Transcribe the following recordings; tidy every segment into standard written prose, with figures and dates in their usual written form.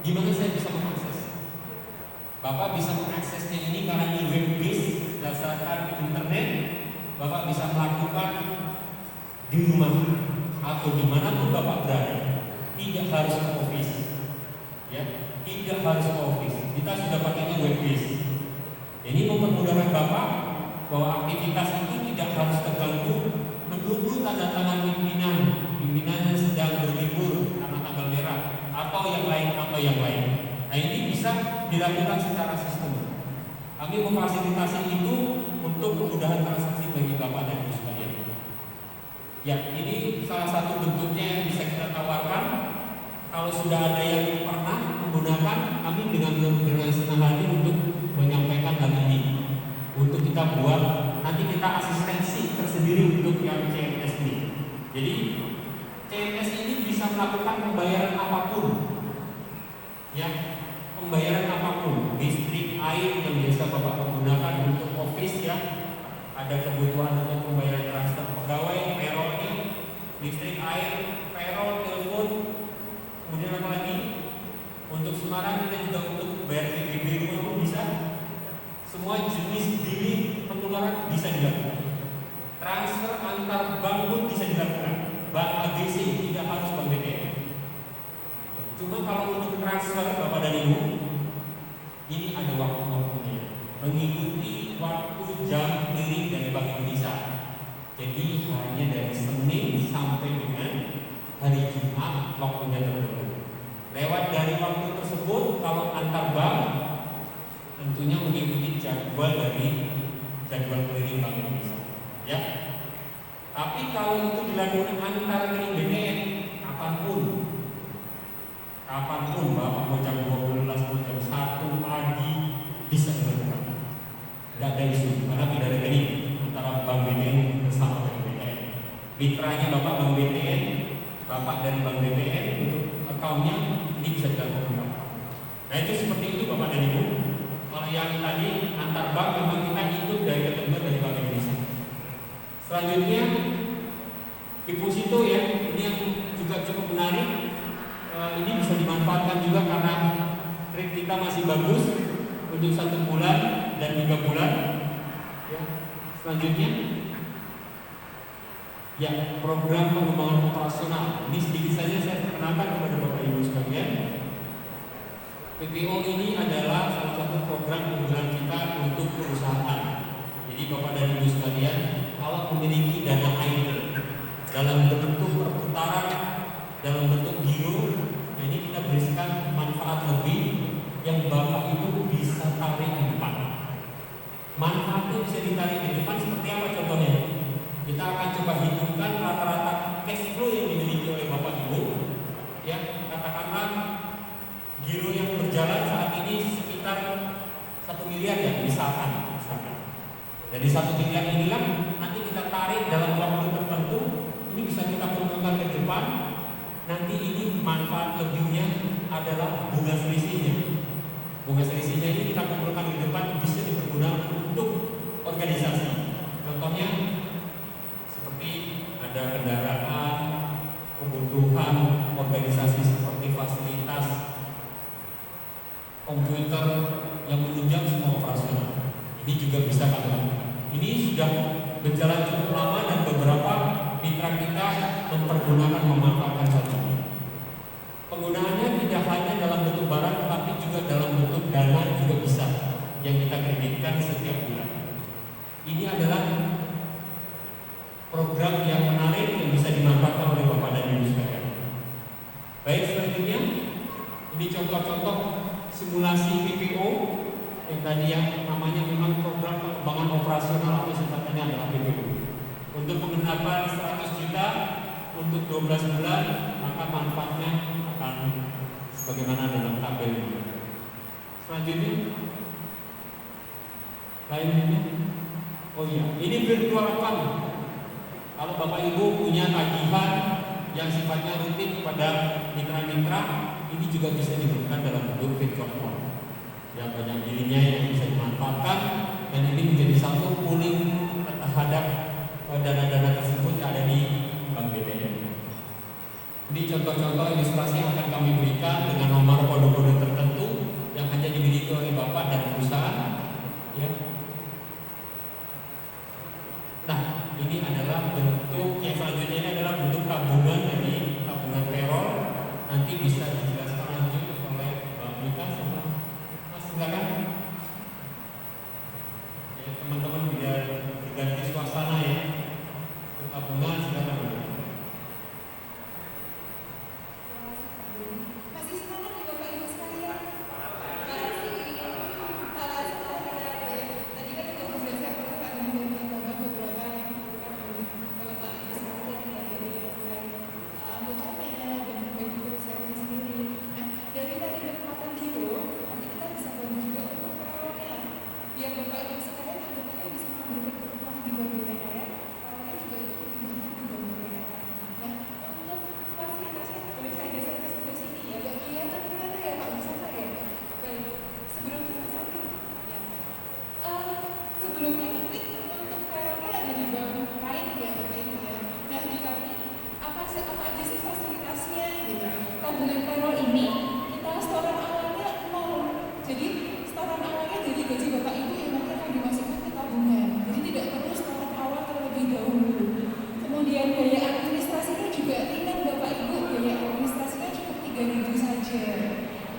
Gimana saya bisa mengakses? Bapak bisa mengaksesnya ini karena ini web based berdasarkan internet. Bapak bisa melakukan di rumah atau dimanapun Bapak berada. Tidak harus ke office, ya, tidak harus ke office. Kita sudah pakainya web based. Ini mempermudahkan Bapak bahwa aktivitas itu tidak harus terganggu menunggu tanda tangan pimpinan sedang berlibur karena tanggal merah atau yang lain. Nah, ini bisa dilakukan secara sistem. Kami memfasilitasi itu untuk kemudahan transaksi bagi Bapak dan Ibu sekalian. Ya, ini salah satu bentuknya yang bisa kita tawarkan. Kalau sudah ada yang pernah menggunakan, kami dengan senang hati untuk menyampaikan hal ini. Untuk kita buat, nanti kita asistensi tersendiri untuk yang CMS ini. Jadi CMS ini bisa melakukan pembayaran apapun, ya, pembayaran apapun, listrik, air yang biasa Bapak gunakan untuk office, ya. Ada kebutuhan untuk pembayaran transfer pegawai, payrollnya, listrik, air, payroll, telepon, kemudian apa lagi? Untuk Semarang kita juga untuk bayar PBB rumah pun bisa. Semua jenis billing pengeluaran bisa dilakukan. Transfer antar bank pun bisa dilakukan. Bank AGC tidak harus bank BTN. Cuma kalau untuk transfer Bapak dan Ibu, ini ada waktu-waktunya, mengikuti waktu jam clearing dari Bank Indonesia. Jadi hanya dari Senin sampai dengan hari Jumat waktunya tertentu. Lewat dari waktu tersebut, kalau antar bank tentunya mengikuti jadwal clearing Bank Indonesia, ya. Tapi kalau itu dilakukan antar clearing BTN, kapanpun Bapak mau jam 12, mau jam 1 pagi bisa dilakukan. Tidak ada isu, karena tidak ada ini antara Bank BTN bersama Bank BTN. Mitranya Bapak Bank BTN, Bapak dari Bank BTN untuk akunnya ini bisa dilakukan Bapak. Nah, itu seperti itu Bapak dan Ibu. Kalau yang tadi antar bank memang kita ikut dari ketentuan dari Bank Indonesia. Selanjutnya deposito, ya, ini yang juga cukup menarik. Ini bisa dimanfaatkan juga karena rate kita masih bagus untuk 1 bulan dan 3 bulan. Ya. Selanjutnya, ya, program pengembangan operasional. Ini sedikit saja saya perkenalkan kepada Bapak Ibu sekalian. PPO ini adalah salah satu program unggulan kita untuk perusahaan. Jadi Bapak dan Ibu sekalian, kalau memiliki dana idle dalam bentuk perputaran, dalam bentuk giro, nah ini kita berikan manfaat lebih yang Bapak itu bisa tarik di depan. Manfaatnya bisa ditarik di depan seperti apa contohnya? Kita akan coba hitungkan rata-rata cash flow yang dimiliki oleh Bapak Ibu, ya, katakanlah giro yang berjalan saat ini sekitar 1 miliar, ya, misalkan. Dari 1 miliar inilah nanti kita tarik dalam waktu tertentu, ini bisa kita kumpulkan ke depan. Nanti ini manfaat lebihnya adalah bunga selisihnya. Bunga selisihnya ini kita kumpulkan di depan, bisa dipergunakan untuk organisasi. Contohnya seperti ada kendaraan, kebutuhan organisasi seperti fasilitas, komputer yang menunjang semua operasional. Ini juga bisa kami lakukan. Ini sudah berjalan cukup lama dan beberapa mitra kita memanfaatkan hal ini. Penggunaannya tidak hanya dalam bentuk barang, tetapi juga dalam bentuk dana juga bisa yang kita kreditkan setiap bulan. Ini adalah program yang menarik yang bisa dimanfaatkan oleh Bapak dan Ibu sekalian. Baik, selanjutnya ini contoh-contoh simulasi PPO yang tadi yang namanya memang program pengembangan operasional atau singkatannya adalah PPO. Untuk penggenapan 100 juta untuk 12 bulan, maka manfaatnya akan sebagaimana dalam tabel ini. Selanjutnya, lainnya, oh iya, ini virtual account. Kalau Bapak Ibu punya tagihan yang sifatnya rutin kepada mitra-mitra, ini juga bisa diberikan dalam bentuk virtual account. Ya, banyak dirinya yang bisa dimanfaatkan, dan ini menjadi satu pooling terhadap dana-dana tersebut yang ada di Bank BTN. Ini contoh-contoh ilustrasi yang akan kami berikan dengan nomor kode-kode ribu saja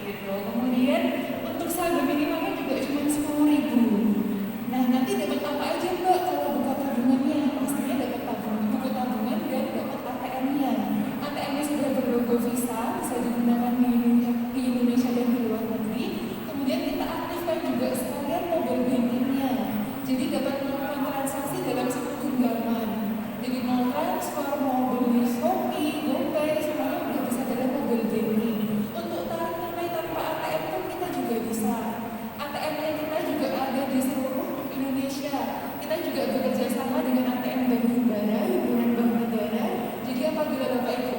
gitu. Kemudian untuk saldo minimalnya juga cuma 10.000. Nah, nanti dapat apa aja Mbak kalau buka tabungannya? Pastinya dapat buku tabungan dan dapat ATM-nya. ATM-nya sudah berlogo Visa, bisa digunakan di Indonesia dan di luar negeri. Kemudian kita aktifkan juga sekalian mobile banking-nya. Jadi dapat melakukan transaksi dalam satu genggaman. Jadi mau transfer, mau beli Shopee, GoPay, semuanya udah bisa dalam mobile banking. Untuk tarik tunai tanpa ATM pun kita juga bisa. ATM-nya kita juga ada di seluruh Indonesia. Kita juga bekerja sama dengan ATM Bank Himbara, Himpunan Bank Negara. Jadi apabila Bapak Ibu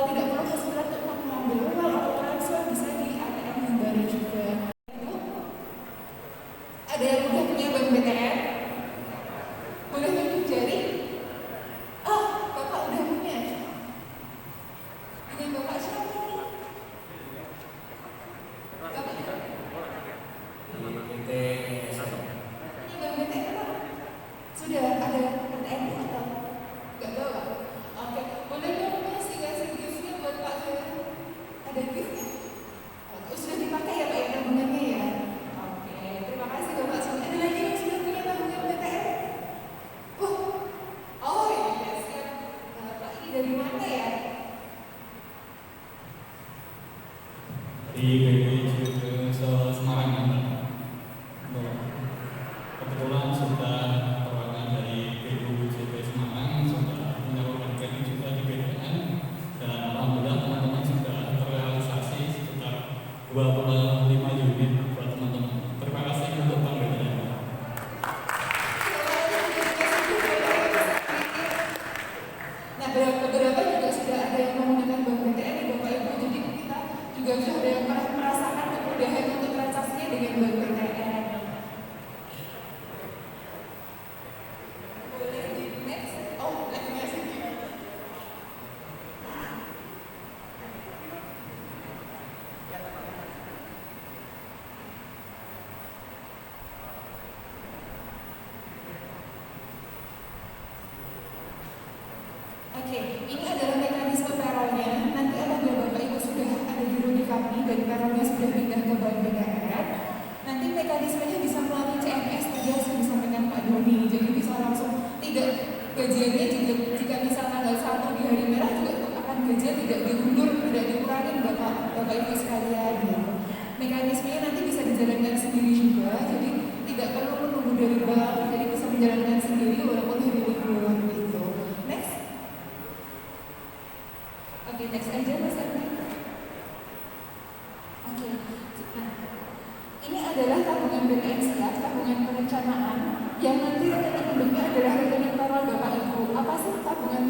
tidak perlu kesulitan untuk mengambil uang atau transfer, bisa di ATM Himbara juga. Ada yang udah punya bank BTN? Boleh tunjuk jari? Oh, Bapak udah punya. Dengan Bapak siapa nih? Bapak punya bank BTN apa? Sudah ada BTN atau nggak bawa? Oke, boleh dong kasih gift-nya buat Pak Heru. Ada gift-nya? Sudah dipakai ya Pak ya tabungannya ya? Oke, terima kasih Bapak. Ada lagi yang sudah punya tabungan BTN? Oh iya siap. Pak ini dari mana ya? Di BPJS Semarang ya. Kebetulan sudah perwakilan dari BPJS Semarang sudah menyalurkan rekening juga di BTN, dan alhamdulillah teman-teman sudah terrealisasi sekitar 25 unit buat teman-teman. Terima kasih untuk Bank BTN. Nah, beberapa juga sudah ada yang menggunakan bank BTN di Bapak Ibu. Jadi kita juga sudah ada yang merasakan kemudahan untuk transaksinya dengan bank BTN. Boleh di next? Oh, lagi ngasih. Oke, ini adalah mekanisme peronnya. Nanti apabila Bapak Ibu sudah ada di Runi kami dan peronnya sudah pindah ke Bank BTN, nanti mekanismenya bisa melalui CMS tadi yang sudah disampaikan Pak Doni. Jadi bisa langsung tidak gajiannya jika misal tanggal 1 di hari merah juga akan gajian tidak diundur, tidak dikurangi Bapak Ibu sekalian. Gitu. Mekanismenya nanti bisa dijalankan sendiri juga, jadi tidak perlu menunggu dari bank, jadi bisa menjalankan sendiri walaupun hari libur gitu. Next. Oke, next aja Mas Ardi. Oke, nah, ini adalah tabungan BTN Siap, tabungan perencanaan yang nanti rekening induknya adalah rekening taruhan Bapak Ibu. Apa sih tabungan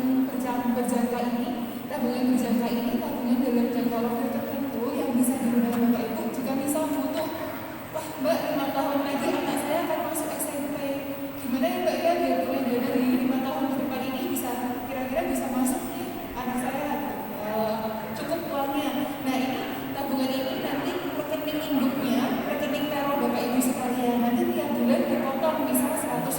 berjangka ini? Tabungan berjangka ini tabungan dalam jangka waktu tertentu yang bisa digunakan Bapak Ibu jika misal butuh, wah Mbak 5 tahun lagi anak saya akan masuk SMP. Gimana ya Mbak ya biar punya dana di 5 tahun ke depan ini bisa kira-kira bisa masuk nih anak saya. Cukup uangnya. Nah ini tabungan ini nanti rekening induknya, rekening taruh Bapak Ibu sekalian. Nanti tiap bulan dipotong misal 100.000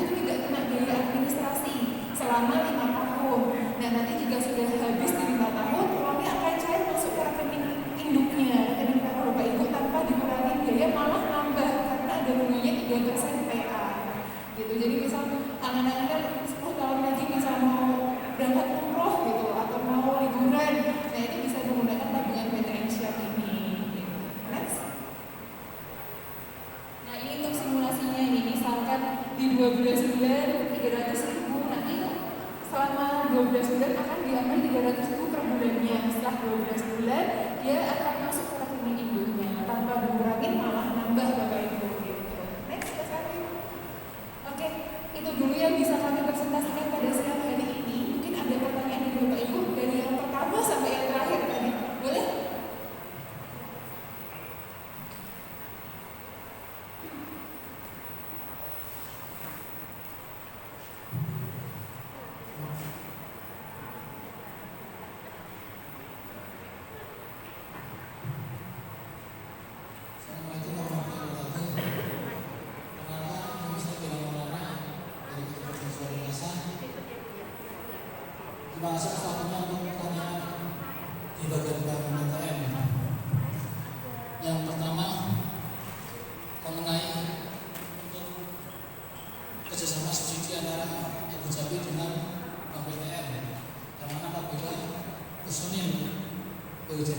itu tidak kena biaya administrasi selama 5 tahun. Nah nanti jika sudah habis di 5 tahun, uangnya akan cair masuk ke rekening induknya, rekening taruh Bapak Ibu tanpa dikurangi biaya, malah nambah karena ada bunganya 3% PA. Gitu. Jadi misal anak-anak 10 tahun lagi misal mau berangkat umroh gitu atau mau liburan, nah itu bisa menggunakan tabungan BTN Siap ini. Next. Nah ini untuk simulasinya ini, misalkan di 12 bulan 300.000, nanti selama 12 bulan akan diambil 300.000 per bulannya. Setelah 12 bulan dia akan masuk ke rekening induknya tanpa dikurangin, malah nambah Bapak Ibu gitu. Next, Mas Arif. Oke, itu dulu yang bisa kami presentasikan pada siang hari ini. Mungkin ada pertanyaan dari Bapak Ibu dari yang pertama sampai yang terakhir tadi. Boleh? Assalamualaikum warahmatullahi wabarakatuh. Perkenalkan, nama saya Bella Maulana dari Ketua Suara Biasa.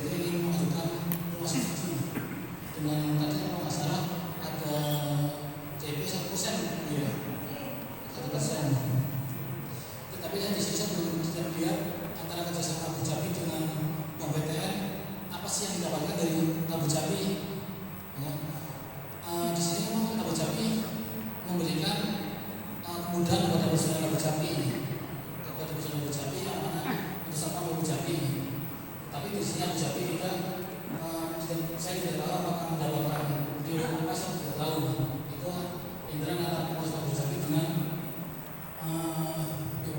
BPT ingin mengajukan rumah subsidi dengan tadi kalau nggak salah ada CP 1%, ya, 1%. Tetapi saya di sini saya belum bisa melihat antara kerjasama Abu Dhabi dengan Bank BTN apa sih yang didapatkan dari Abu Dhabi. Ya. Di sini memang Abu Dhabi memberikan kemudahan kepada perusahaan Abu Dhabi, yang mana perusahaan Abu Dhabi. Tapi di sini Abu Dhabi kita saya tidak tahu apakah mendapatkan di apa, saya tidak tahu. Itu interaksi antara perusahaan Abu Dhabi dengan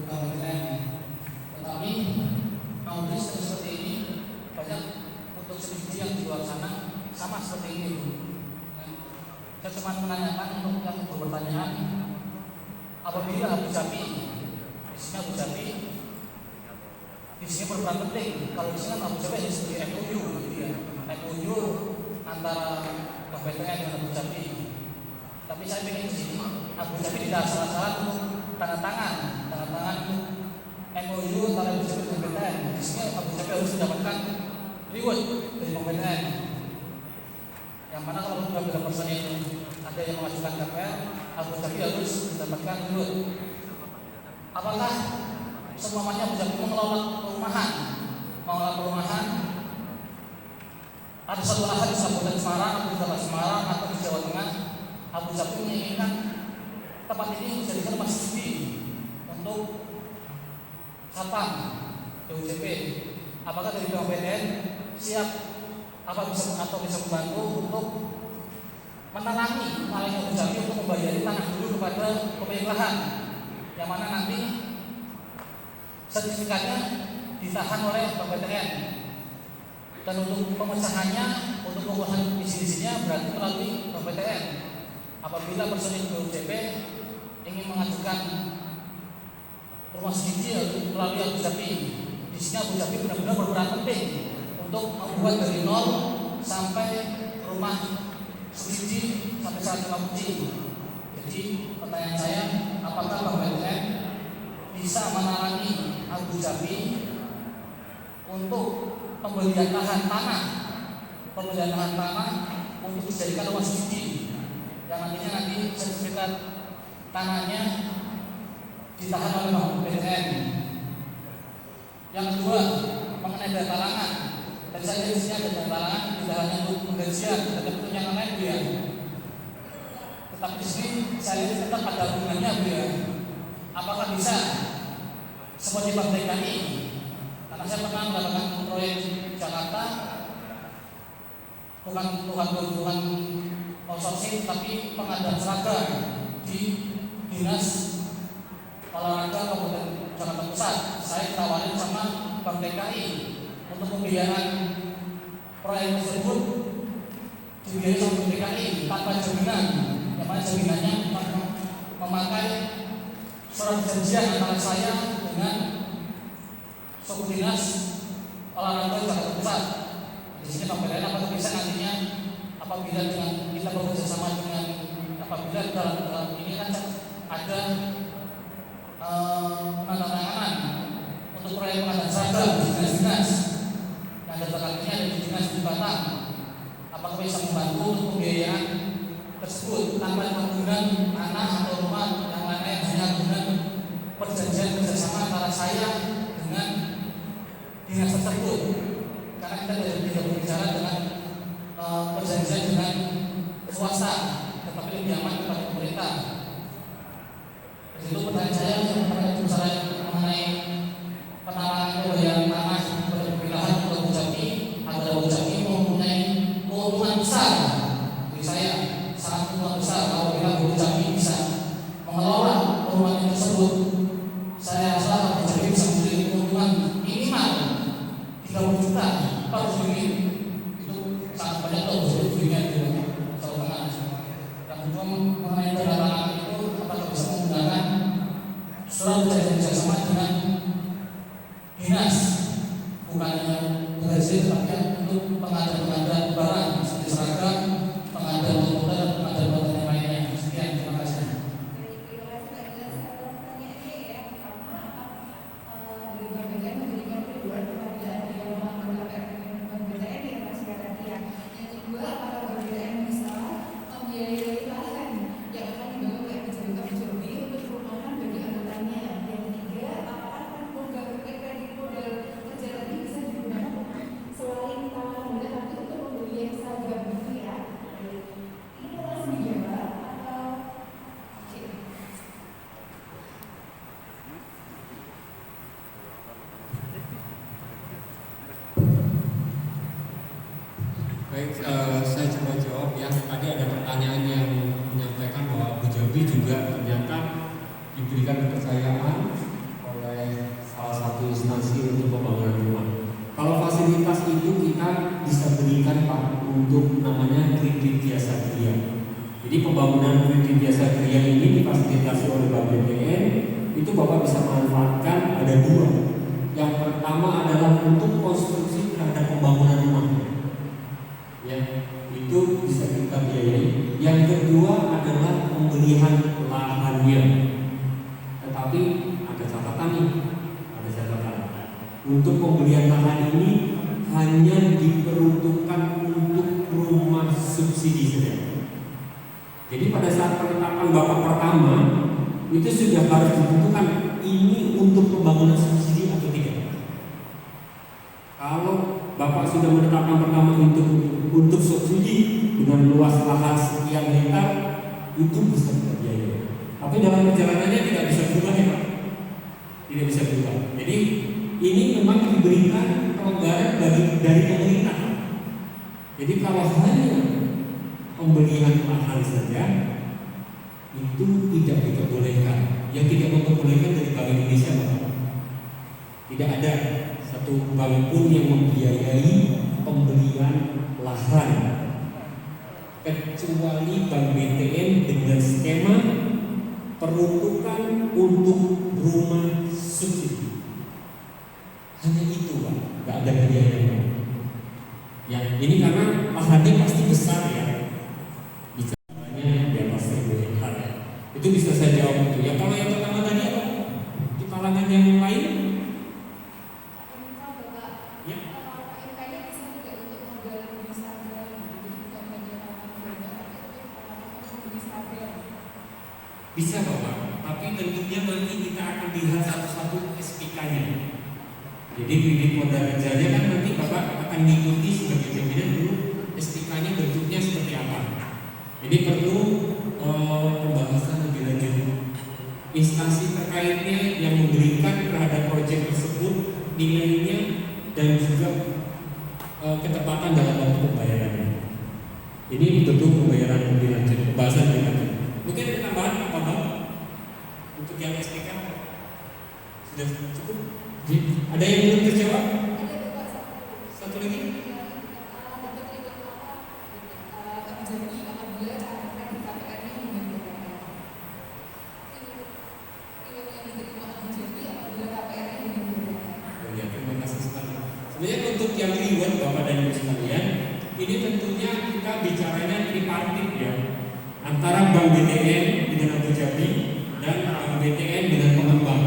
Bank BTN. Tetapi mungkin seperti ini banyak untuk subsidi yang di luar sana sama seperti ini. Saya cuma menanyakan untuk yang bertanyaan, apabila Abu Dhabi, di sini Abu Dhabi, di sini berperan penting. Kalau di sini Abu Dhabi hanya sebagai MOU, gitu ya, MOU antara Bank BTN dengan Abu Dhabi. Tapi saya ingin di sini Abu Dhabi tidak salah-salah untuk tanda tangan MOU antara Abu Dhabi dengan BTN. Di sini Abu Dhabi harus mendapatkan reward dari Bank BTN. Yang mana kalau bila personil ada yang mengajukan KPR, Abu Dhabi harus mendapatkan reward. Apakah semuanya Abu Dhabi mengelola perumahan? Ada satu lahan di Kabupaten Semarang, atau di Kota Semarang, atau di Jawa Tengah, Abu Dhabi menginginkan tempat ini dijadikan rumah subsidi untuk Satpam BUJP. Apakah dari Bank BTN siap bisa membantu untuk menerangi nilai Abu Dhabi untuk membayari tanah dulu kepada pemilik lahan, yang mana nanti sertifikatnya ditahan oleh Bank BTN, dan untuk pemecahannya, untuk pengurusan isi-isinya berarti melalui Bank BTN. Apabila personil BUJP ingin mengajukan rumah subsidi melalui Abu Dhabi, di sini Abu Dhabi benar-benar berperan penting untuk membuat dari nol sampai rumah subsidi sampai 150. Jadi pertanyaan saya, apakah Bank BTN bisa menalangi Abu Dhabi untuk pembelian lahan tanah untuk dijadikan rumah subsidi, yang nanti sertifikat tanahnya ditahan oleh Bank BTN. Yang kedua, mengenai dana talangan. Tadi saya di sini ada dana talangan tidak hanya untuk penggajian, tetapi untuk yang lain, Bu ya. Tetapi di sini saya lihat tetap ada hubungannya, Bu ya. Apakah bisa seperti Bank DKI? Karena saya pernah mendapatkan proyek Jakarta, bukan outsourcing, tapi pengadaan seragam di Dinas Olahraga Kabupaten Jakarta Pusat. Saya ditawarin sama Bank DKI untuk pembiayaan proyek tersebut, dibiayai sama Bank DKI tanpa jaminan, yang mana jaminannya memakai surat perjanjian antara saya dengan suku Dinas Olahraga Jakarta Pusat. Di sini Bank BTN apakah bisa nantinya apabila dengan kita bekerja sama dengan apabila dalam ini kan ada penandatanganan untuk proyek pengadaan seragam di dinas-dinas yang terdekat ini ada di dinas di Batam, apakah bisa membantu untuk pembiayaan tersebut tanpa menggunakan tanah atau rumah yang lain, hanya dengan perjanjian kerjasama antara saya dengan dinas tersebut, karena kita tidak berbicara dengan perjanjian dengan swasta, tetapi lebih aman kepada pemerintah. Itu pertanyaan saya yang mengenai penawaran pembelian tanah berpilahan untuk Abu Dhabi agar Abu Dhabi mempunyai keuntungan besar. Bagi saya sangat keuntungan besar kalau Abu Dhabi bisa mengelola perumahan tersebut. Saya rasa Abu Dhabi bisa memberi keuntungan minimal 30 juta per unit. Itu sangat banyak loh, jadi unitnya di Jawa Tengah. Yang kedua mengenai pendatangan itu, apakah bisa menggunakan surat perjanjian kerjasama dengan dinas, bukan hanya berhasil tapi untuk pengadaan barang seperti seragam, pengadaan komputer, dan pengadaan barang yang lainnya. Sekian, terima kasih. Dari Bank BTN memberikan reward kepada yang melakukan KPR dengan Bank BTN Baik, saya coba jawab ya. Tadi ada pertanyaan yang menyampaikan bahwa Abu Dhabi juga ternyata diberikan kepercayaan oleh salah satu instansi untuk pembangunan rumah. Kalau fasilitas itu kita bisa berikan Pak untuk namanya kredit jasa kerja. Jadi pembangunan kredit jasa kerja ini difasilitasi oleh Bank BTN. Itu Bapak bisa manfaatkan ada dua. Yang pertama adalah untuk konstruksi terhadap pembangunan rumah. Ya, itu bisa kita biayai. Yang kedua adalah pembelian lahannya. Tetapi ada catatan nih, ada catatan. Untuk pembelian lahan ini hanya diperuntukkan untuk rumah subsidi saja. Jadi pada saat penetapan Bapak pertama itu sudah harus ditentukan ini untuk pembangunan subsidi atau tidak. Kalau Bapak sudah menetapkan pertama untuk subsidi dengan luas lahan sekian hektar, itu bisa kita biayai. Tapi dalam perjalanannya tidak bisa berubah ya Pak. Tidak bisa berubah. Jadi ini memang diberikan kelonggaran dari pemerintah. Jadi kalau hanya pembelian lahan saja itu tidak diperbolehkan. Yang tidak memperbolehkan dari Bank Indonesia Bapak. Tidak ada satu bank pun yang membiayai pembelian lahan kecuali Bank BTN dengan skema peruntukan untuk rumah subsidi. Hanya itu Pak, nggak ada biaya. Ya, ini karena lahannya pasti besar ya. Bicaranya di atas 1.000 hektar ya. Itu bisa saya jawab itu. Ya kalau yang pertama tadi apa? Di kalangan yang lain? Ya. Bisa Bapak, tapi tentunya nanti kita akan lihat satu-satu SPK-nya. Jadi kredit modal kerjanya kan nanti Bapak akan mengikuti sebagai jaminan dulu SPK-nya bentuknya seperti apa. Ini perlu pembahasan lebih lanjut. Instansi terkaitnya yang memberikan terhadap proyek tersebut nilainya dan juga ketepatan dalam waktu pembayarannya. Ini tentu pembayaran lebih lanjut, pembahasan lebih lanjut. Mungkin ada tambahan apa Bang? Untuk yang SPK sudah cukup? Ada yang belum terjawab? Satu lagi? Ya, terima kasih sekali. Sebenarnya untuk yang reward Bapak dan Ibu sekalian, ini tentunya kita bicaranya tripartit ya, antara Bank BTN dengan Abu Dhabi dan Bank BTN dengan pengembang.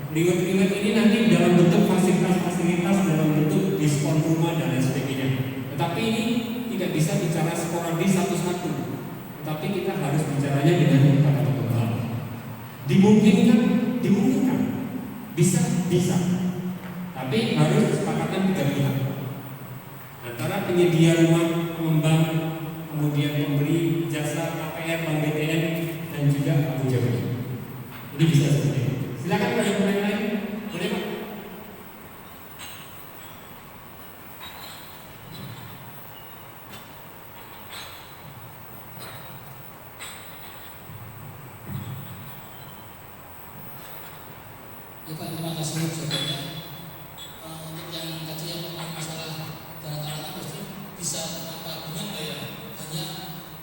Reward ini nanti dalam bentuk fasilitas-fasilitas, dalam bentuk diskon rumah dan lain sebagainya. Tetapi ini tidak bisa bicara sporadis satu-satu. Tetapi kita harus bicaranya dengan para pengembang. Dimungkinkan, bisa. Tapi harus kesepakatan tiga pihak. Antara penyedia rumah, pengembang, kemudian pemberi jasa KPR, Bank BTN, dan juga Abu Dhabi. Ini bisa seperti itu. Silakan Pak, yang lain. Boleh Pak? Ya Pak, terima kasih sebetulnya. Untuk yang tadi yang masalah dana talangan pasti bisa tanpa bunga ya. Hanya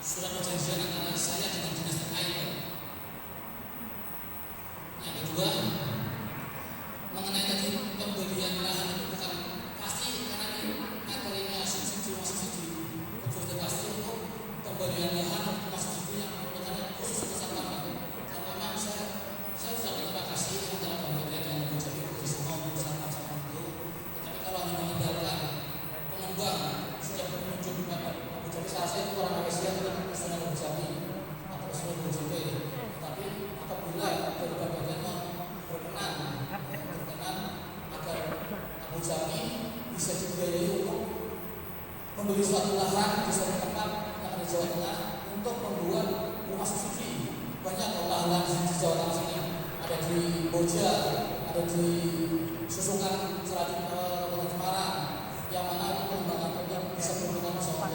surat perjanjian antara saya dengan dinas terkait. Yang kedua, mengenai tadi pembelian lahan itu bukan pasti karena ini materinya subsidi betul pasti untuk pembelian lahan rumah subsidi yang merupakan khusus kesatuan. Karena memang saya sudah berterima kasih antara Bank BTN dengan Abu Dhabi bekerjasama untuk usaha-usaha itu. Tetapi kalau hanya mengandalkan pengembang sudah menunjuk kepada Abu Dhabi, salah saya itu orang Malaysia dengan Istana Abu Dhabi atau Istana Abu Dhabi. Tetapi apabila dari Bank BTN berkenan agar Abu Dhabi bisa dibiayai untuk membeli suatu lahan di suatu tempat yang ada di Jawa Tengah untuk membuat rumah subsidi. Banyak lahan di Jawa Tengah sini, ada di Boja, ada di Susungan, Kabupaten Semarang, yang mana itu pengembangan untuk bisa menggunakan soal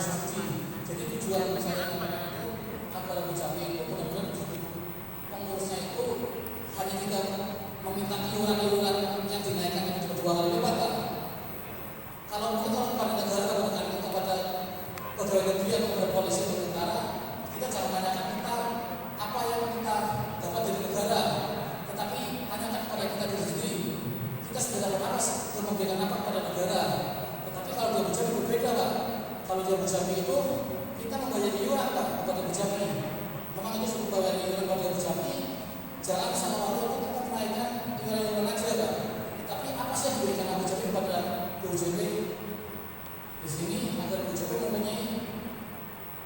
suci. Jadi tujuan saya mengatakan itu agar Abu Jabi benar-benar pengurusnya itu hanya tidak meminta iuran-iuran yang dinaikkan yang kedua kali lipat kan. Kalau mungkin kalau kepada negara, kepada pegawai negeri atau kepada polisi atau tentara, kita jangan tanyakan kita apa yang kita dapat dari negara, tetapi tanyakan kepada kita diri sendiri. Kita sebenarnya harus memberikan apa kepada negara. Tetapi kalau dia berjalan berbeda Pak. Kalau dia berjalan itu kita membayar iuran Pak kepada berjalan. Memang itu sudah bayar iuran kepada berjalan. Jangan sama waktu itu kita menaikkan iuran aja Pak. Tetapi apa sih yang diberikan Abu Jabi kepada BUJP di sini agar BUJP mempunyai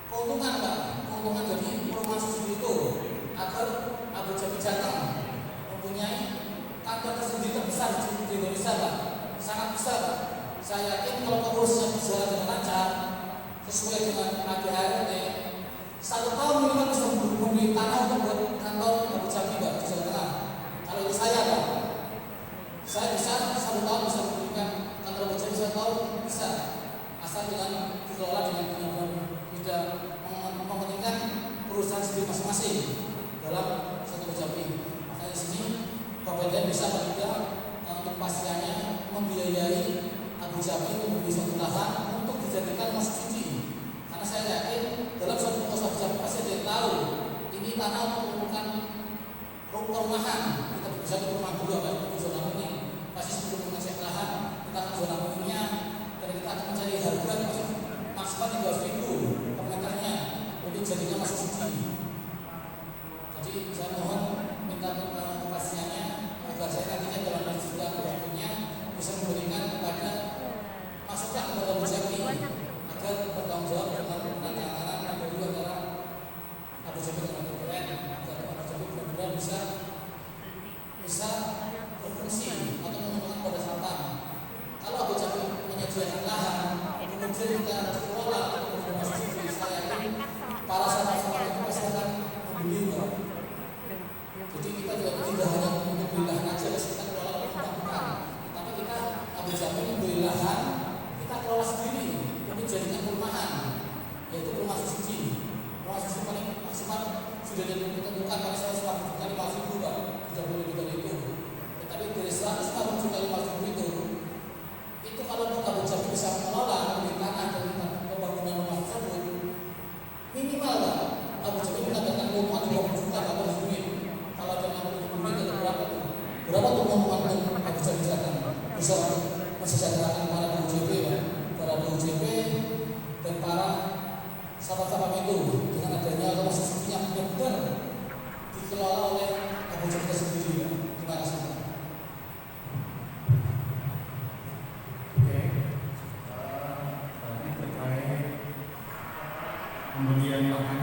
keuntungan Pak, keuntungan dari perumahan susu itu agar Abu Jabi Jateng mempunyai kantor tersendiri terbesar di Indonesia Pak, sangat besar Pak. Saya yakin kalau pengurusnya berjalan dengan lancar sesuai dengan ADART, 1 tahun minimal bisa membeli tanah untuk buat kantor Abu Jabi Pak di Jawa Tengah. Kalau itu saya Pak, saya bisa 1 tahun bisa memberikan kantor Abu Jabi 1 tahun bisa, asal dengan dikelola dengan benar-benar tidak mementingkan perusahaan sendiri masing-masing dalam satu Abu Jabi. Makanya di sini kompeten bisa atau tidak untuk pastiannya membiayai Abu Jabi membeli suatu lahan untuk dijadikan masjid suci. Karena saya yakin dalam suatu pengurus Abu Jabi pasti ada yang tahu ini tanah untuk merupakan perumahan. Kita bisa ke rumah dulu Pak, itu zona kuning. Pasti sebelum mengecek lahan kita akan zona kuningnya dan kita akan mencari harga maksimal 300.000 per meternya untuk jadikan masjid suci. Jadi saya mohon minta kepastiannya agar saya nantinya dalam juga berikutnya bisa memberikan kepada masukan kepada Abu Jabi agar bertanggung jawab dengan penanganan antara Abu Jabi dengan BPN agar Abu Jabi benar-benar bisa berfungsi atau mengembangkan pada satpam. Kalau Abu Jabi menyediakan lahan, kemudian kita kelola untuk masjid suci, saya yakin para satpam itu pasti akan membeli. Jadi kita tidak hanya membeli lahan aja, kita kelola bukan. Tapi kita Abu Jabi membeli lahan, kita kelola sendiri untuk jadikan perumahan, yaitu rumah suci. Rumah suci paling maksimal sudah ditentukan pada 140 juta 500.000 Pak, tidak boleh lebih dari itu. Tetapi dari 140 juta 500.000 itu kalau Abu Jabi bisa mengelola membeli tanah dan pembangunan rumah tersebut, minimal Pak, Abu Jabi mendapatkan keuntungan 20 juta Pak per unit. Kalau ada 60.000 itu berapa tuh? Berapa tuh keuntungan Abu Jabi bisa mensejahterakan para BUJP Pak, para BUJP dan para sahabat-sahabat itu dengan adanya rumah suci yang benar-benar dikelola oleh Abu Jabi sendiri Pak. Terima kasih Pak. Ini terkait pembelian lahan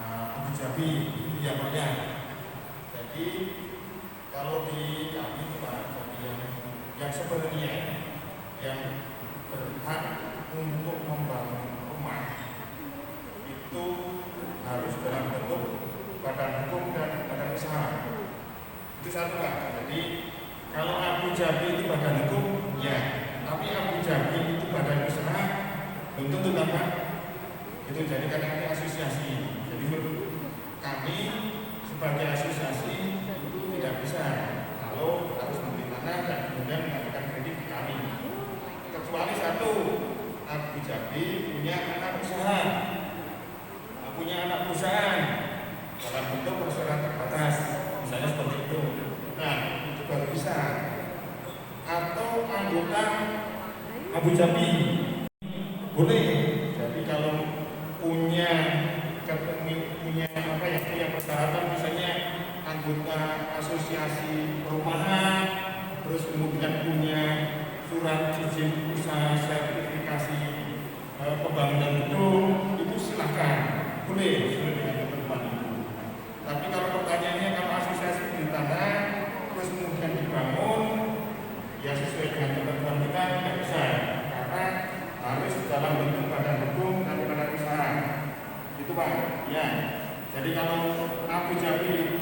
Abu Jabi itu ya Pak ya. Jadi kalau di kami Pak, yang sebenarnya yang berhak untuk membangun rumah itu harus dalam bentuk badan hukum dan badan usaha. Itu satu Pak. Jadi kalau Abu Jabi itu badan hukum ya, tapi Abu Jabi itu badan usaha belum tentu Pak. Itu jadi kadang asosiasi. Jadi kami sebagai asosiasi itu tidak bisa kalau harus membeli tanah dan kemudian mengajukan kredit di kami. Kecuali satu, Abu Jabi punya anak usaha, dalam bentuk perseroan terbatas, misalnya seperti itu. Nah, itu baru bisa. Atau anggota Abu Jabi boleh. Jadi kalau punya persyaratan misalnya anggota asosiasi perumahan, terus kemudian punya surat izin usaha sertifikasi pembangunan gedung, itu silahkan, boleh sesuai dengan ketentuan itu. Tapi kalau pertanyaannya kalau asosiasi beli tanah terus kemudian dibangun, ya sesuai dengan ketentuan kita tidak bisa, karena harus dalam bentuk badan hukum dan badan usaha. Itu Pak, ya. Jadi kalau Abu Jabi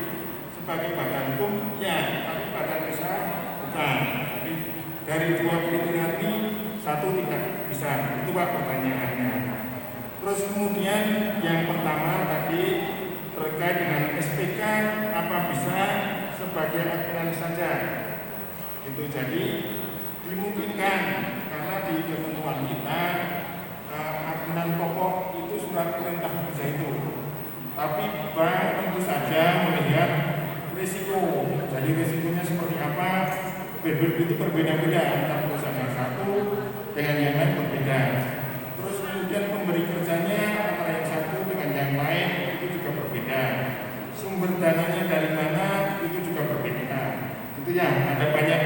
sebagai badan hukum, ya, tapi badan usaha bukan. Jadi dari dua kriteria ini satu tidak bisa. Itu Pak pertanyaannya. Terus kemudian yang pertama tadi terkait dengan SPK apa bisa sebagai acuan saja. Itu jadi dimungkinkan karena di ketentuan kita acuan pokok itu surat perintah kerja itu. Tapi bank tentu saja melihat risiko. Jadi risikonya seperti apa? Itu berbeda-beda antara perusahaan yang satu dengan yang lain berbeda. Terus kemudian pemberi kerjanya antara yang satu dengan yang lain itu juga berbeda. Sumber dananya dari mana itu juga berbeda. Itu ya, ada banyak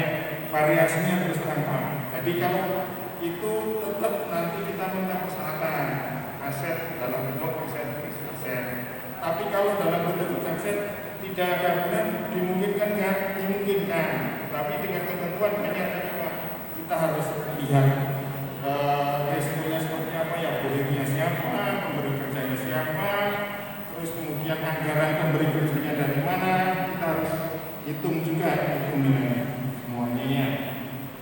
variasinya terus terang Pak. Jadi kalau itu tetap nanti kita minta persyaratan aset dalam bentuk aset. Tapi kalau dalam bentuk aset tidak ada benar dimungkinkan nggak? Dimungkinkan. Tapi dengan ketentuan banyak tadi Pak. Kita harus lihat resikonya seperti apa ya, bolehnya siapa, pemberi kerjanya siapa, terus kemudian anggaran pemberi kerjanya dari mana, kita harus hitung juga, hitung nilai semuanya ya.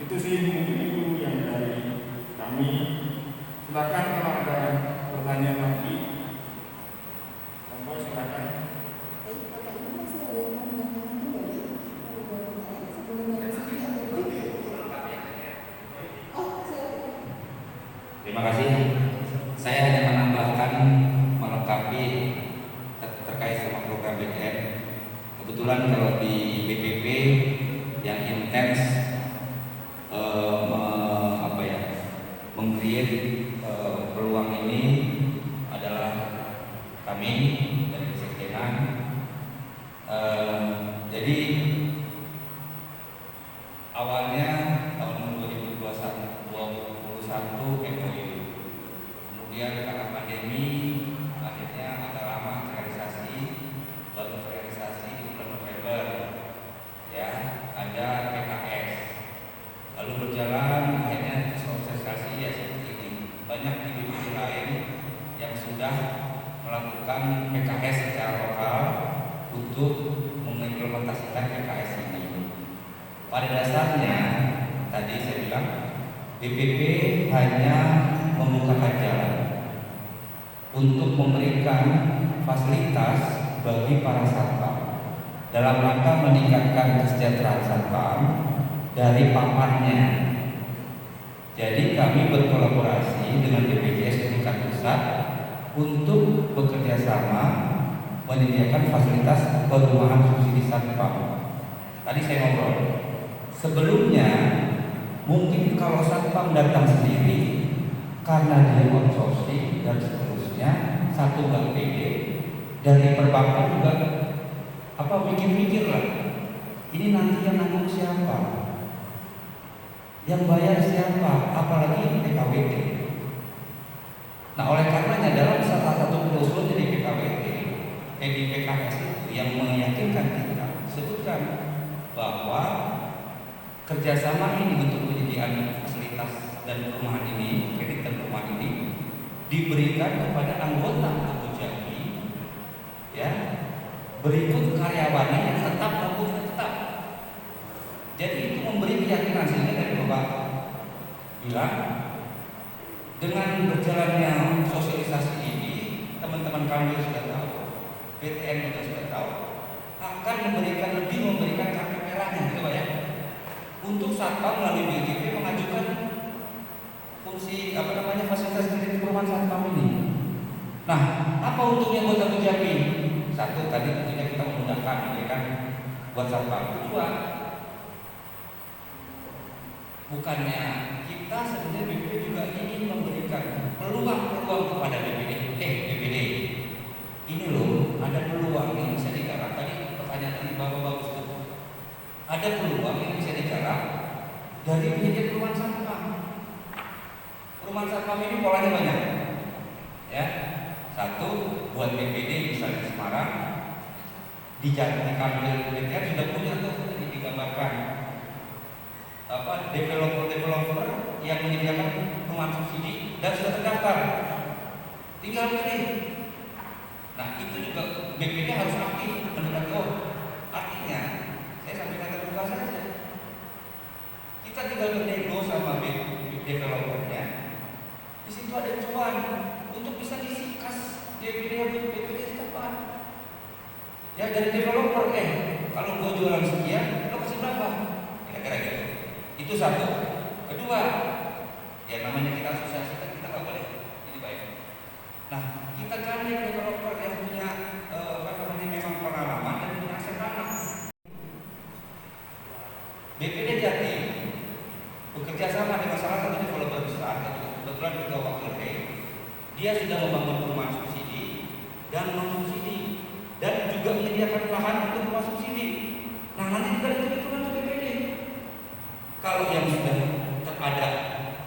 Itu sih mungkin itu yang dari kami. Silakan kalau ada pertanyaan lagi, monggo silakan. Bapak Ibu masih ada yang mau menanyakan kembali? Sebelum dari sini ada lagi. Oh, silakan. Terima kasih. Saya hanya menambahkan melengkapi terkait sama program BKN. Kebetulan kalau di BPP yang intens meng-create peluang ini adalah kami dari Kesekjenan. Jadi awalnya tahun 2021 MOU, kemudian karena pandemi akhirnya agak lama terrealisasi, baru terrealisasi di bulan November ya, ada PKS, lalu berjalan akhirnya sosialisasi ya seperti ini. Banyak individu lain yang sudah melakukan PKS secara lokal untuk mengimplementasikan PKS ini. Pada dasarnya tadi saya bilang BPP hanya membukakan jalan untuk memberikan fasilitas bagi para satpam dalam rangka meningkatkan kesejahteraan satpam dari pamannya. Jadi kami berkolaborasi dengan BPJS di tingkat pusat untuk bekerja sama menyediakan fasilitas perumahan subsidi satpam. Tadi saya ngobrol. Sebelumnya mungkin kalau satpam datang sendiri karena dia outsourcing dan seterusnya, satu nggak pede, dari perbankan juga mikir-mikir lah, ini nanti yang nanggung siapa, yang bayar siapa, apalagi PKWT. Nah oleh karenanya dalam salah satu klausul dari PKWT, di PKS itu yang meyakinkan kita sebutkan bahwa kerjasama ini untuk penyediaan fasilitas dan perumahan ini, kredit dan perumahan ini diberikan kepada anggota Abu Jami, ya, berikut karyawannya yang tetap maupun tidak tetap. Jadi itu memberi keyakinan sehingga dari Bapak bilang dengan berjalannya sosialisasi ini, teman-teman kami sudah tahu, BTN juga sudah tahu, akan memberikan kartu merahnya, gitu Pak ya. Untuk satpam melalui BPP mengajukan fungsi fasilitas kredit perumahan satpam ini. Nah, apa untungnya buat Abu Jami? Satu, tadi tentunya kita memudahkan memberikan buat satpam. Kedua, bukannya kita sebenarnya BPP juga ingin memberikan peluang-peluang kepada BPD. Ini loh, ada peluang yang bisa digarap. Tadi pertanyaan tadi Bapak bagus tuh. Ada peluang yang bisa digarap dari penyedia perumahan satpam. Perumahan satpam ini polanya banyak, ya. Satu, buat BPD misalnya di Semarang, di Kambil BTN sudah punya tuh tadi digambarkan developer yang menyediakan perumahan subsidi dan sudah terdaftar. Tinggal pilih. Nah itu juga BPD harus aktif mendekati. Artinya saya sampaikan terbuka saja. Kita tinggal bernego sama BPD developernya, di situ ada cuan untuk bisa diisi kas BPD setempat. Ya dari developer, kalau gua jualan sekian, lo kasih berapa? Kira-kira gitu. Itu satu. Kedua, ya namanya kita asosiasi kan kita nggak boleh ini baik. Nah, kita gandeng developer yang punya memang pengalaman dan punya aset tanah. BPD Jatim bekerja sama dengan salah satu developer besar, kebetulan Ketua Wakil Rey. Dia sudah membangun perumahan subsidi dan non subsidi dan juga menyediakan lahan untuk rumah subsidi. Nah, nanti kita hitung-hitungan ke BPD. Kalau yang sudah terada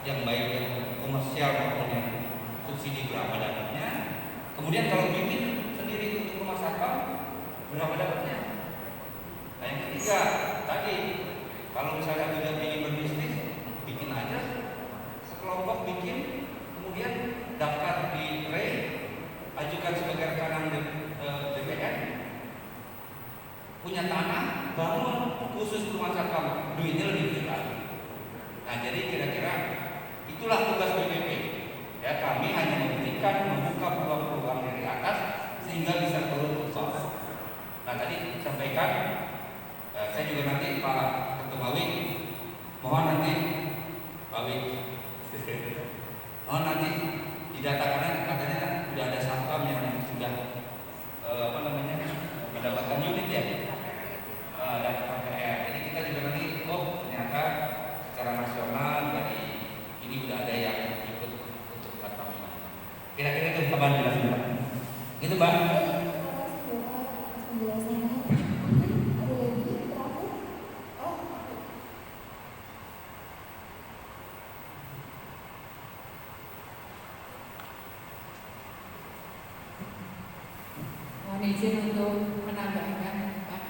yang baik yang komersial maupun yang subsidi berapa dapatnya, kemudian kalau bikin sendiri untuk rumah satpam berapa dapatnya. Nah, yang ketiga tadi, kalau misalnya sudah ingin berbisnis, bikin aja sekelompok bikin, kemudian daftar di REI, ajukan sebagai rekanan DPR, punya tanah, bangun khusus rumah satpam, duitnya lebih gede lagi. Nah, jadi kira-kira itulah tugas BPP. Ya, kami hanya memberikan membuka peluang-peluang dari atas sehingga bisa turun ke bawah. Nah, tadi sampaikan, saya juga nanti Pak Ketua Mawi, mohon nanti Pak Wi, mohon nanti didatakan, katanya sudah ada satpam yang sudah mendapatkan unit ya, dapat KPR. Jadi kita juga nanti, ternyata secara nasional dari ini sudah ada yang ikut untuk satpam ini. Kira-kira itu tambahan jelasnya Pak. Gitu Pak. Terima kasih Bapak atas penjelasannya. Ada lagi terakhir? Oh, mohon izin untuk menambahkan Pak.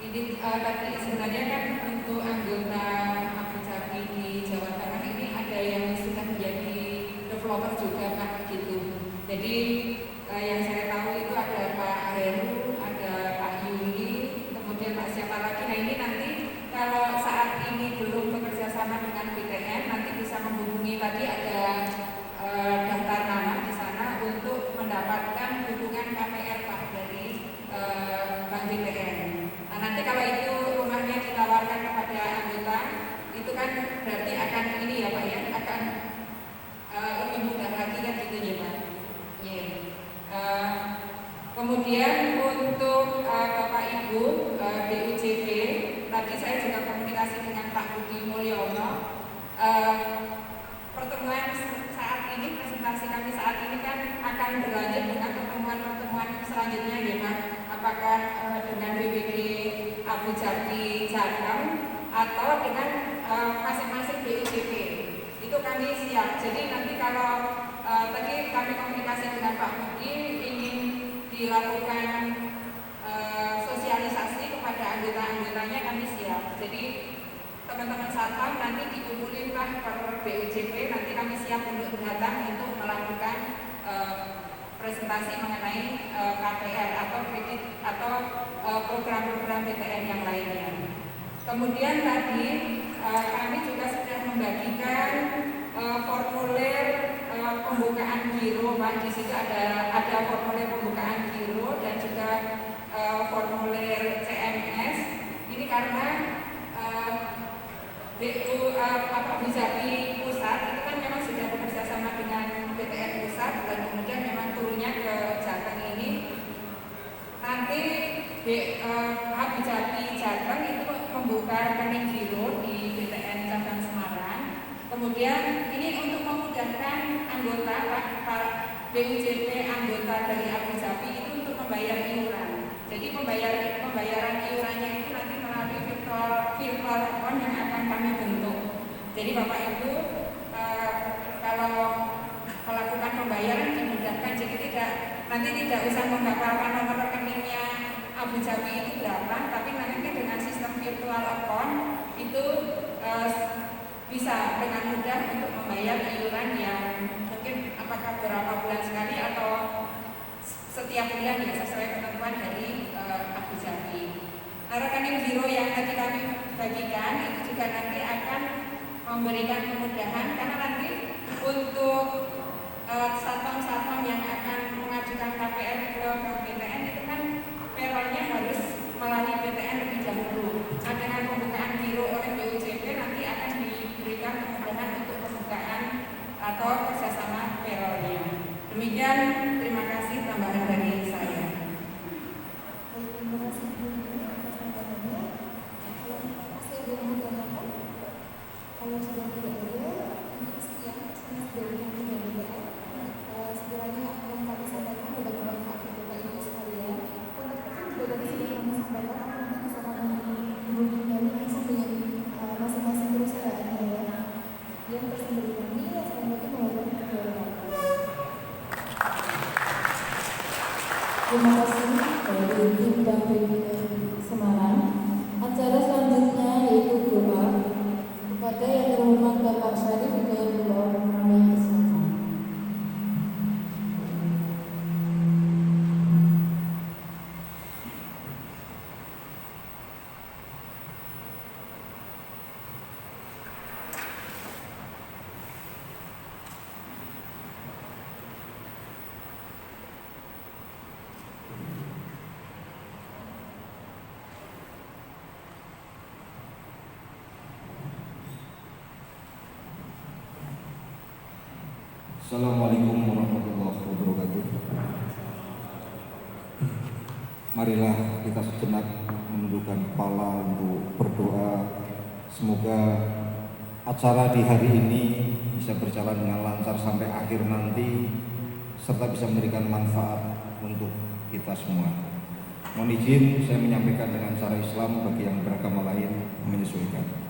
Ini tadi sebenarnya kan untuk anggota Abu Dhabi di Jawa Tengah ini ada yang sudah menjadi developer juga Pak gitu. Jadi yang saya tahu itu ada Pak Heru, ada Pak Yuli, kemudian Pak siapa lagi. Nah ini nanti kalau saat ini belum bekerja sama dengan BTN, nanti bisa menghubungi tadi ada daftar nama di sana untuk mendapatkan dukungan KPR Pak dari Bank BTN. Nah, nanti kalau itu rumahnya ditawarkan kepada anggota, itu kan berarti akan ini ya Pak ya, akan lebih mudah lagi kan gitu ya Pak. Kemudian untuk Bapak Ibu BUJP, tadi saya juga komunikasi dengan Pak Budi Mulyono. Pertemuan saat ini, presentasi kami saat ini kan akan berlanjut dengan pertemuan-pertemuan selanjutnya ya Pak. Apakah dengan BPD Abu Dhabi Jateng atau dengan masing-masing BUJP. Itu kami siap. Jadi nanti kalau tadi kami komunikasi dengan Pak Budi ingin dilakukan sosialisasi kepada anggota-anggotanya, kami siap. Jadi teman-teman satpam nanti dikumpulin per BUJP, nanti kami siap untuk datang untuk melakukan presentasi mengenai KPR atau kredit atau program-program BTN yang lainnya. Kemudian tadi kami juga sudah membagikan formulir pembukaan giro Pak. Di situ ada formulir pembukaan giro dan juga formulir CMS. Ini karena Abu Dhabi Pusat itu kan memang sudah bekerja sama dengan BTN Pusat dan kemudian memang turunnya ke Jateng ini. Nanti Abu Dhabi Jateng itu membuka rekening giro di BTN Cabang Semarang. Kemudian ini untuk memudahkan anggota Pak BUJP anggota dari Abu Dhabi itu untuk membayar iuran. Jadi pembayaran iurannya itu nanti melalui virtual account yang akan kami bentuk. Jadi Bapak Ibu kalau melakukan pembayaran dimudahkan, jadi nanti tidak usah menghafalkan nomor rekeningnya Abu Dhabi itu berapa, tapi nanti dengan sistem virtual account itu bisa dengan mudah untuk membayar iuran yang mungkin apakah berapa bulan sekali atau setiap bulan ya sesuai ketentuan dari Abu Dhabi. rekening giro yang tadi kami bagikan itu juga nanti akan memberikan kemudahan karena nanti untuk satpam-satpam yang akan mengajukan KPR ke Bank BTN itu kan payrollnya harus melalui BTN lebih dahulu. Nah, dengan pembukaan giro oleh BUJP nanti akan diberikan kemudahan untuk pembukaan atau kerjasama payrollnya. Demikian, terima kasih tambahan dari saya. Terima kasih Bu Nini atas tambahannya. Kalau masih ada yang mau ditanyakan, kalau sudah tidak ada, mungkin sekian dari kami dari BTN. Sekiranya yang kami sampaikan sudah bermanfaat untuk Bapak Ibu sekalian. Untuk juga dari sini kami sampaikan apa nanti bisa kami hubungi langsung dengan masing-masing perusahaan ya. Yang bersama dengan kami, assalamualaikum warahmatullahi wabarakatuh. Terima kasih dari tim Bank BTN Semarang. Acara selanjutnya yaitu doa kepada yang terhormat Bapak Syarif Hidayatullah kami persilakan. Assalamualaikum warahmatullahi wabarakatuh. Marilah kita sejenak menundukkan kepala untuk berdoa. Semoga acara di hari ini bisa berjalan dengan lancar sampai akhir nanti, serta bisa memberikan manfaat untuk kita semua. Mohon izin saya menyampaikan dengan cara Islam, bagi yang beragama lain menyesuaikan.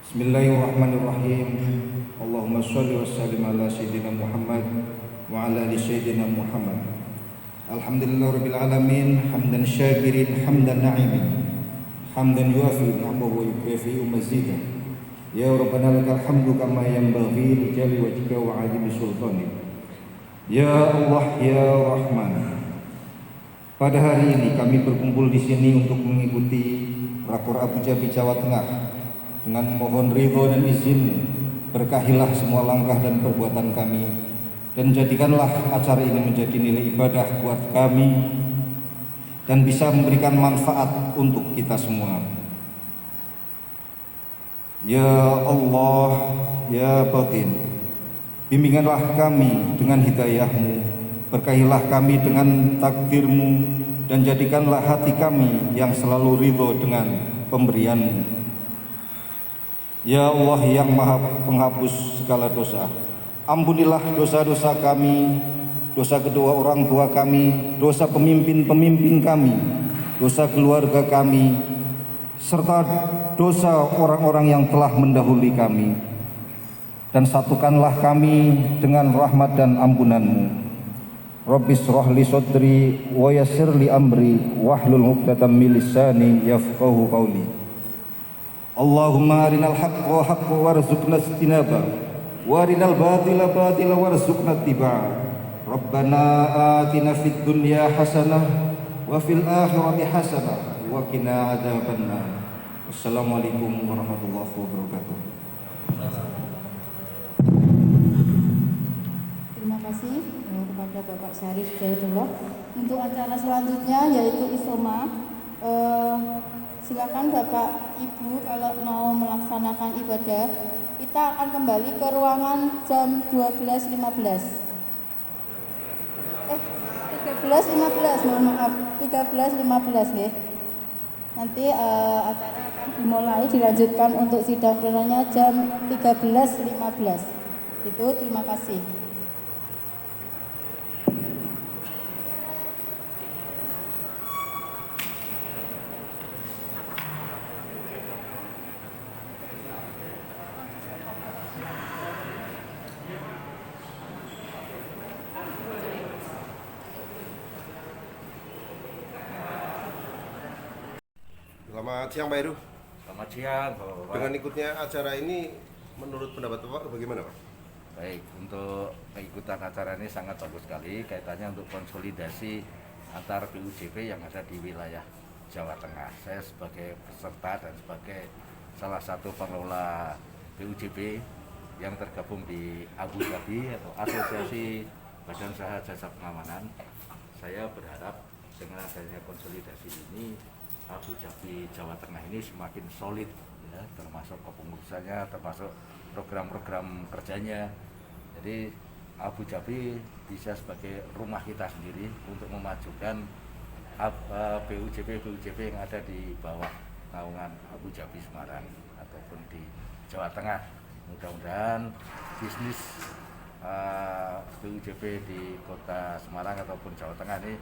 Bismillahirrahmanirrahim. Allahumma sholli wa sallim ala sayyidina Muhammad wa ala ali sayyidina Muhammad. Alhamdulillahirabbil alamin, hamdan syakirin, hamdan na'imin, hamdan yuafi ni'amahu wa yukafi mazidah. Ya Rabbana lakal hamdu kama yanbaghi li jalali wajhika wa 'azimi sultanik. Ya Allah, ya Rahman. Pada hari ini kami berkumpul di sini untuk mengikuti Rakor Abu Dhabi Jawa Tengah. Dengan mohon ridho dan izin, berkahilah semua langkah dan perbuatan kami, dan jadikanlah acara ini menjadi nilai ibadah buat kami dan bisa memberikan manfaat untuk kita semua. Ya Allah, ya Batin, bimbinganlah kami dengan hidayah-Mu, berkahilah kami dengan takdir-Mu, dan jadikanlah hati kami yang selalu ridho dengan pemberian-Mu. Ya Allah yang maha penghapus segala dosa, ampunilah dosa-dosa kami, dosa kedua orang tua kami, dosa pemimpin-pemimpin kami, dosa keluarga kami, serta dosa orang-orang yang telah mendahului kami. Dan satukanlah kami dengan rahmat dan ampunan-Mu. Rabbis rohli sodri wa yassir li amri wahlul 'uqdatam min lisani yafqahu qawli. Allahumma arinal haqqa haqqa warzuqna istinaba wa arinal batila batila warzuqna ittiba'a. Rabbana atina fid dunya hasanah wa fil akhirati hasanah wa qina adzabannar. Wassalamualaikum warahmatullahi wabarakatuh. Terima kasih kepada Bapak Syarif Hidayatullah. Untuk acara selanjutnya yaitu Isoma. Silakan Bapak Ibu kalau mau melaksanakan ibadah. Kita akan kembali ke ruangan jam 12.15. 13.15, mohon maaf, 13.15 ya. Nanti acara akan dimulai, dilanjutkan untuk sidang plenonya jam 13.15. Itu terima kasih. Selamat siang Pak Heru. Selamat siang Bapak-Bapak. Dengan ikutnya acara ini, menurut pendapat Bapak bagaimana Pak? Baik, untuk keikutan acara ini sangat bagus sekali kaitannya untuk konsolidasi antar BUJP yang ada di wilayah Jawa Tengah. Saya sebagai peserta dan sebagai salah satu pengelola BUJB yang tergabung di Abu Dhabi atau Asosiasi Badan Usaha Jasa Pengamanan. Saya berharap dengan adanya konsolidasi ini Abu Dhabi Jawa Tengah ini semakin solid ya, termasuk kepengurusannya, termasuk program-program kerjanya. Jadi Abu Dhabi bisa sebagai rumah kita sendiri untuk memajukan BUJB yang ada di bawah naungan Abu Dhabi Semarang ataupun di Jawa Tengah. Mudah-mudahan bisnis BUJB di kota Semarang ataupun Jawa Tengah ini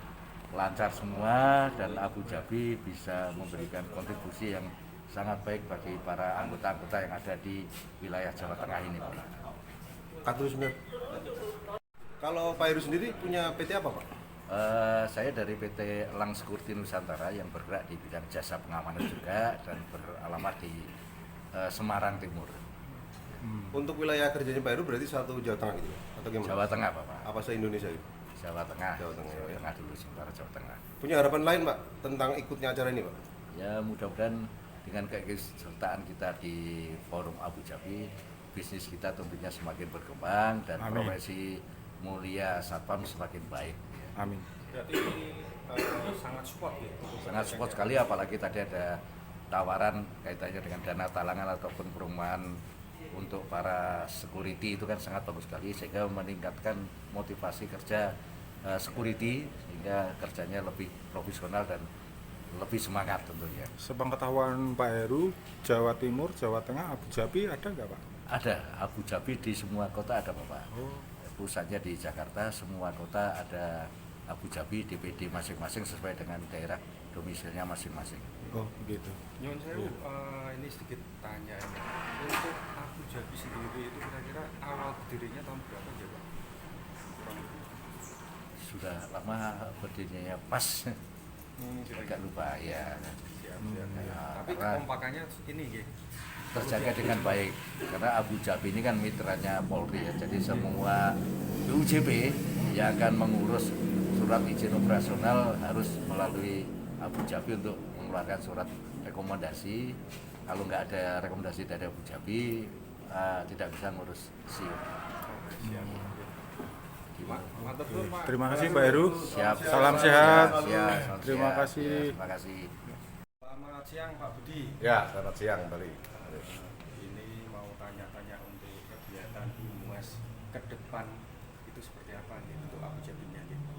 lancar semua dan Abu Dhabi bisa memberikan kontribusi yang sangat baik bagi para anggota-anggota yang ada di wilayah Jawa Tengah ini, Pak. Kalau Pak Heru sendiri punya PT apa, Pak? Saya dari PT Elang Security Nusantara yang bergerak di bidang jasa pengamanan juga dan beralamat di Semarang Timur. Untuk wilayah kerjanya Pak Heru berarti satu Jawa Tengah gitu atau gimana? Jawa Tengah, Bapak. Apa se-Indonesia itu? Jawa Tengah. Jawa Tengah, Jawa ya. Tengah dulu, sementara Jawa Tengah. Punya harapan lain, Pak, tentang ikutnya acara ini, Pak? Ya, mudah-mudahan dengan keikutsertaan kita di Forum Abu Dhabi, bisnis kita tentunya semakin berkembang dan profesi mulia Satpam semakin baik. Amin. Berarti ini sangat support ya? Sangat support sekali, apalagi tadi ada tawaran kaitannya dengan dana talangan ataupun perumahan untuk para security, itu kan sangat bagus sekali sehingga meningkatkan motivasi kerja security sehingga kerjanya lebih profesional dan lebih semangat tentunya. Sepengetahuan Pak Heru, Jawa Timur, Jawa Tengah, Abu Dhabi ada nggak, Pak? Ada, Abu Dhabi di semua kota ada, Bapak. Pusatnya di Jakarta, semua kota ada Abu Dhabi, DPD masing-masing sesuai dengan daerah domisilnya masing-masing. Oh, begitu. Nyon Sewu, ini sedikit tanya ini. Untuk Abu Dhabi sendiri itu kira-kira awal berdirinya tahun berapa ya, Pak? Kurang lebih. Sudah lama berdirinya pas, agak lupa ya. Siap. Tapi Karena kekompakannya ini ya. terjaga dengan baik karena Abu Dhabi ini kan mitranya Polri ya, jadi semua BUJB yang akan mengurus surat izin operasional harus melalui Abu Dhabi untuk mengeluarkan surat rekomendasi. Kalau nggak ada rekomendasi dari Abu Dhabi tidak bisa ngurus SIUM. Terima kasih Pak Heru. Siap. Salam sehat. Siap. Terima Siap. kasih. Ya, terima kasih. Selamat siang Pak Budi. Ya, selamat siang kembali. Ini mau tanya-tanya untuk kegiatan Humas ke depan itu seperti apa nih untuk Abu Dhabi-nya gitu.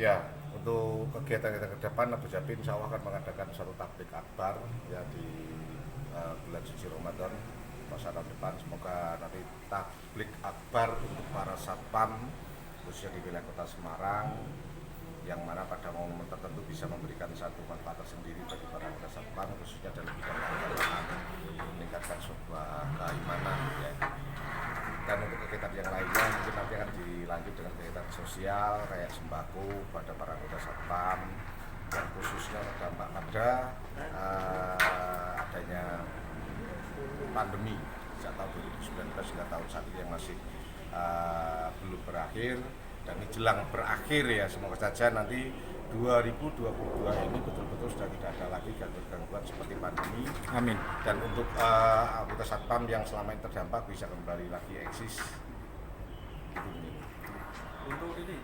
Ya, untuk kegiatan kita ke depan Abu Dhabi insya Allah akan mengadakan suatu tablik akbar ya di bulan suci Ramadan masa depan. Semoga nanti tablik akbar untuk para satpam khususnya di wilayah kota Semarang yang mana pada momen tertentu bisa memberikan satu manfaat tersendiri bagi para anggota satpam khususnya dalam bidang keagamaan, meningkatkan sebuah keimanan ya. Dan untuk kegiatan yang lainnya mungkin nanti akan dilanjut dengan kegiatan sosial kayak sembako pada para anggota satpam dan khususnya terdampak pada adanya pandemi sejak tahun 2019 hingga tahun saat ini yang masih belum berakhir dan ini jelang berakhir ya, semoga saja nanti 2022 ini betul-betul sudah tidak ada lagi gangguan-gangguan seperti pandemi. Amin. Dan untuk anggota satpam yang selama ini terdampak bisa kembali lagi eksis. Untuk ini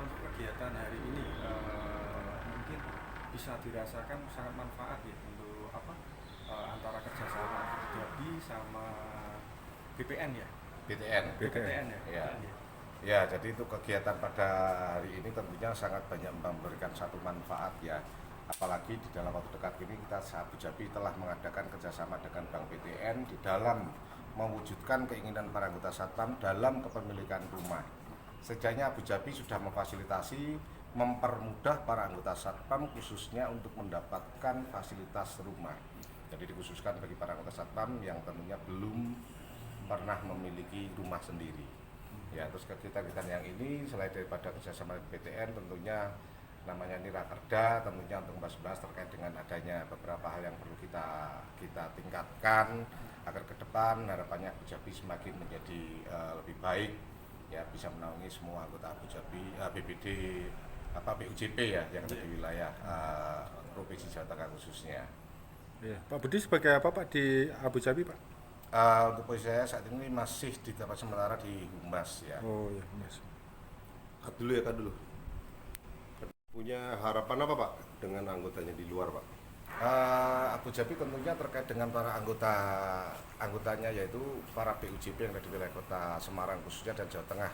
untuk kegiatan hari ini mungkin bisa dirasakan sangat manfaat ya untuk apa antara kerjasama Abu Dhabi sama BPN ya. BPN ya. Ya. Ya, jadi itu kegiatan pada hari ini tentunya sangat banyak memberikan satu manfaat ya. Apalagi di dalam waktu dekat ini kita Abu Dhabi telah mengadakan kerjasama dengan Bank BTN di dalam mewujudkan keinginan para anggota satpam dalam kepemilikan rumah. Sejauhnya Abu Dhabi sudah memfasilitasi, mempermudah para anggota satpam khususnya untuk mendapatkan fasilitas rumah. Jadi dikhususkan bagi para anggota satpam yang tentunya belum pernah memiliki rumah sendiri. Ya, terus kegiatan yang ini selain daripada kerjasama BTN tentunya namanya ini rakerda tentunya untuk membahas terkait dengan adanya beberapa hal yang perlu kita tingkatkan agar ke depan harapannya Abu Dhabi semakin menjadi lebih baik ya, bisa menaungi semua anggota Abu Dhabi BPD BUJP ya yang ada di wilayah Provinsi Jawa Tengah khususnya. Ya. Pak Budi sebagai apa Pak di Abu Dhabi Pak? Untuk posisi saya saat ini masih di tempat sementara di Humas ya. Oh ya Mas. Kak dulu ya Kak dulu. Punya harapan apa Pak dengan anggotanya di luar Pak? Abu Dhabi tentunya terkait dengan para anggotanya yaitu para BUJP yang ada di wilayah kota Semarang khususnya dan Jawa Tengah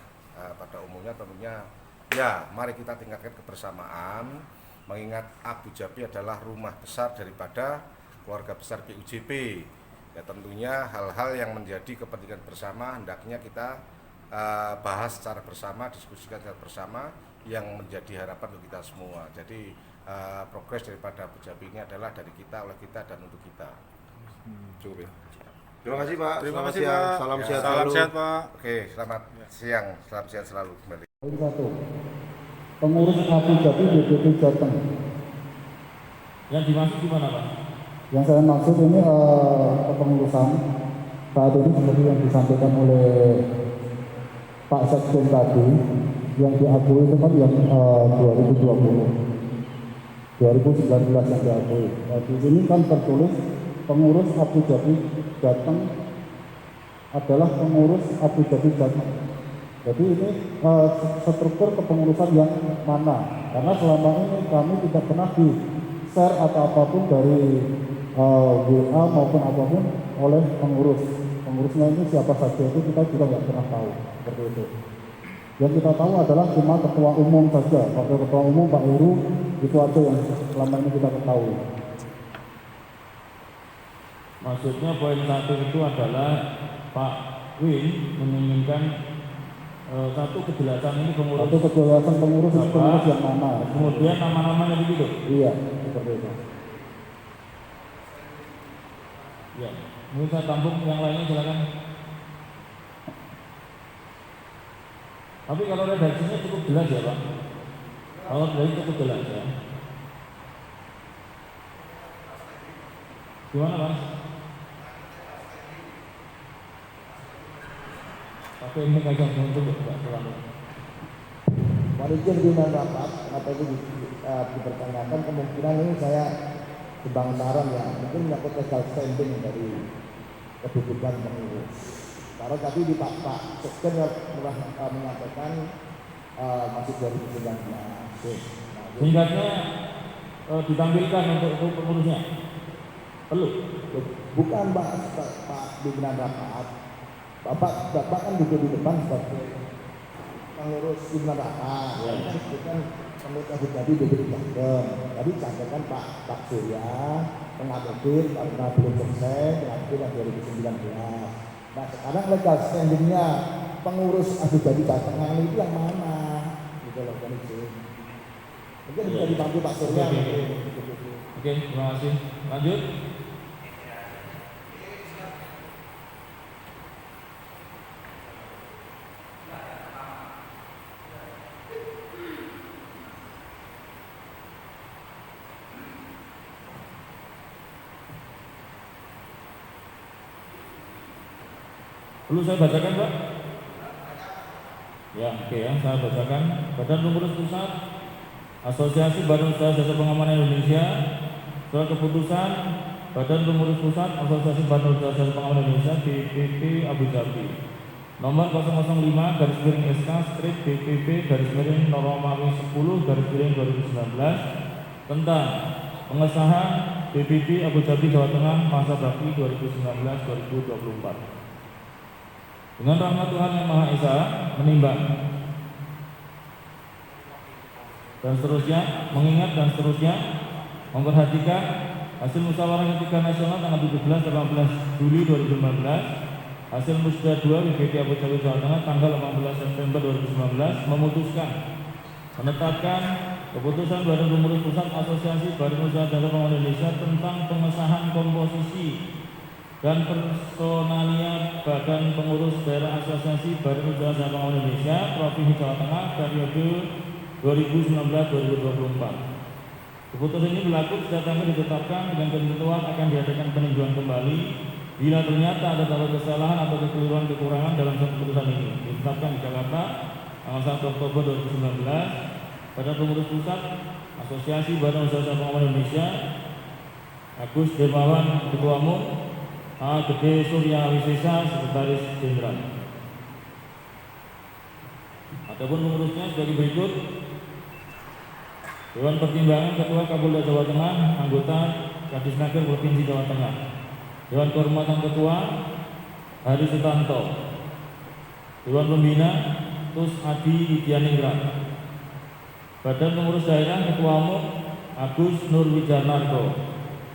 pada umumnya tentunya ya mari kita tingkatkan kebersamaan mengingat Abu Dhabi adalah rumah besar daripada keluarga besar BUJP ya tentunya hal-hal yang menjadi kepentingan bersama hendaknya kita bahas secara bersama, diskusikan secara bersama yang menjadi harapan untuk kita semua. Jadi progres daripada Abu Dhabi ini adalah dari kita, oleh kita, dan untuk kita. Cukup ya. Terima kasih Pak. Terima Selamat kasih siang. Pak. Salam Ya, sehat salam selalu. sehat Pak. Oke, selamat siang, salam sehat selalu kembali. Satu, pengurus Abu Dhabi DPP Jateng. Yang dimaksud gimana Pak? Yang saya maksud ini kepengurusan saat ini seperti yang disampaikan oleh Pak Sekjen tadi, yang diakui itu kan yang 2020. 2019 yang diakui. Nah, di sini kan tertulis pengurus Abu Dhabi Jateng adalah pengurus Abu Dhabi Jateng. Jadi ini struktur kepengurusan yang mana? Karena selama ini kami tidak pernah di share atau apapun dari WA maupun apapun oleh pengurus. Pengurusnya ini siapa saja itu kita juga nggak pernah tahu seperti itu. Yang kita tahu adalah cuma ketua umum saja. Wakil ketua umum Pak Heru itu aja yang selama ini kita ketahui. Maksudnya poin 1 itu adalah Pak Win menginginkan satu kejelasan ini pengurus. Satu kejelasan pengurus itu pengurus yang mana? Kemudian nama-namanya begitu. Iya, seperti itu. Ya, mungkin saya tampung yang lainnya silakan. Tapi kalau redaksinya cukup jelas ya Pak. Kalau dari cukup jelas ya. Gimana Pak? Pakai ini kagak untuk Pak selalu. Walaupun pimpinan rapat, kenapa itu dipertanyakan kemungkinan ini saya kebangsaran ya, mungkin menyangkut legal standing dari kedudukan pengurus. Karena tadi di Pak Sekjen pernah menyampaikan masih 2019. Singkatnya ditampilkan untuk pengurusnya. Perlu? Bukan Pak pimpinan rapat. Bapak kan duduk di depan sebagai pengurus pimpinan rapat. Ya. Kan disebutkan pengurus Abu Dhabi DPP Jateng. Tadi disampaikan Pak Surya mengakomodir karena belum selesai mengakomodir yang 2019. Nah sekarang legal standingnya pengurus Abu Dhabi Jateng itu yang mana? Gitu loh kan itu. Mungkin bisa dibantu Pak Surya. Oke, terima kasih. Lanjut. Perlu saya bacakan Pak? Ya, oke ya, saya bacakan. Badan Pengurus Pusat Asosiasi Badan Usaha Jasa Pengamanan Indonesia. Surat keputusan Badan Pengurus Pusat Asosiasi Badan Usaha Jasa Pengamanan Indonesia BPP Abu Dhabi nomor 005/BPP/Romawi 10/2019 tentang pengesahan BPP Abu Dhabi Jawa Tengah masa bakti 2019-2024. Dengan rahmat Tuhan Yang Maha Esa menimbang dan seterusnya, mengingat dan seterusnya, memperhatikan hasil musyawarah ketiga nasional tanggal 17-18 Juli 2019, hasil musda 2 BPP Abu Dhabi Jawa Tengah tanggal 18 September 2019 memutuskan menetapkan keputusan Badan Pengurus Pusat Asosiasi Badan Usaha Jasa Pengamanan Indonesia tentang pengesahan komposisi dan personalia Badan Pengurus Daerah Asosiasi Badan Usaha Jasa Pengamanan Indonesia Provinsi Jawa Tengah periode 2019-2024. Keputusan ini berlaku sejak tanggal ditetapkan dengan ketentuan akan diadakan peninjauan kembali bila ternyata ada kesalahan atau kekurangan dalam suatu keputusan ini. Ditetapkan di Jakarta tanggal 1 Oktober 2019. Badan Pengurus Pusat Asosiasi Badan Usaha Pengaman Indonesia, Agus Dermawan, Ketua Umum, A. Gede Surya Wisesa, Sekretaris Jenderal. Adapun pengurusnya sebagai berikut: Dewan Pertimbangan Ketua Kapolda Jawa Tengah, anggota Kadisnaker Provinsi Jawa Tengah. Dewan Kehormatan Ketua Hari Sutanto. Dewan Pembina Tus Adi Widyaningrat. Badan Pengurus Daerah Ketua Umum Agus Nur Wijanarko.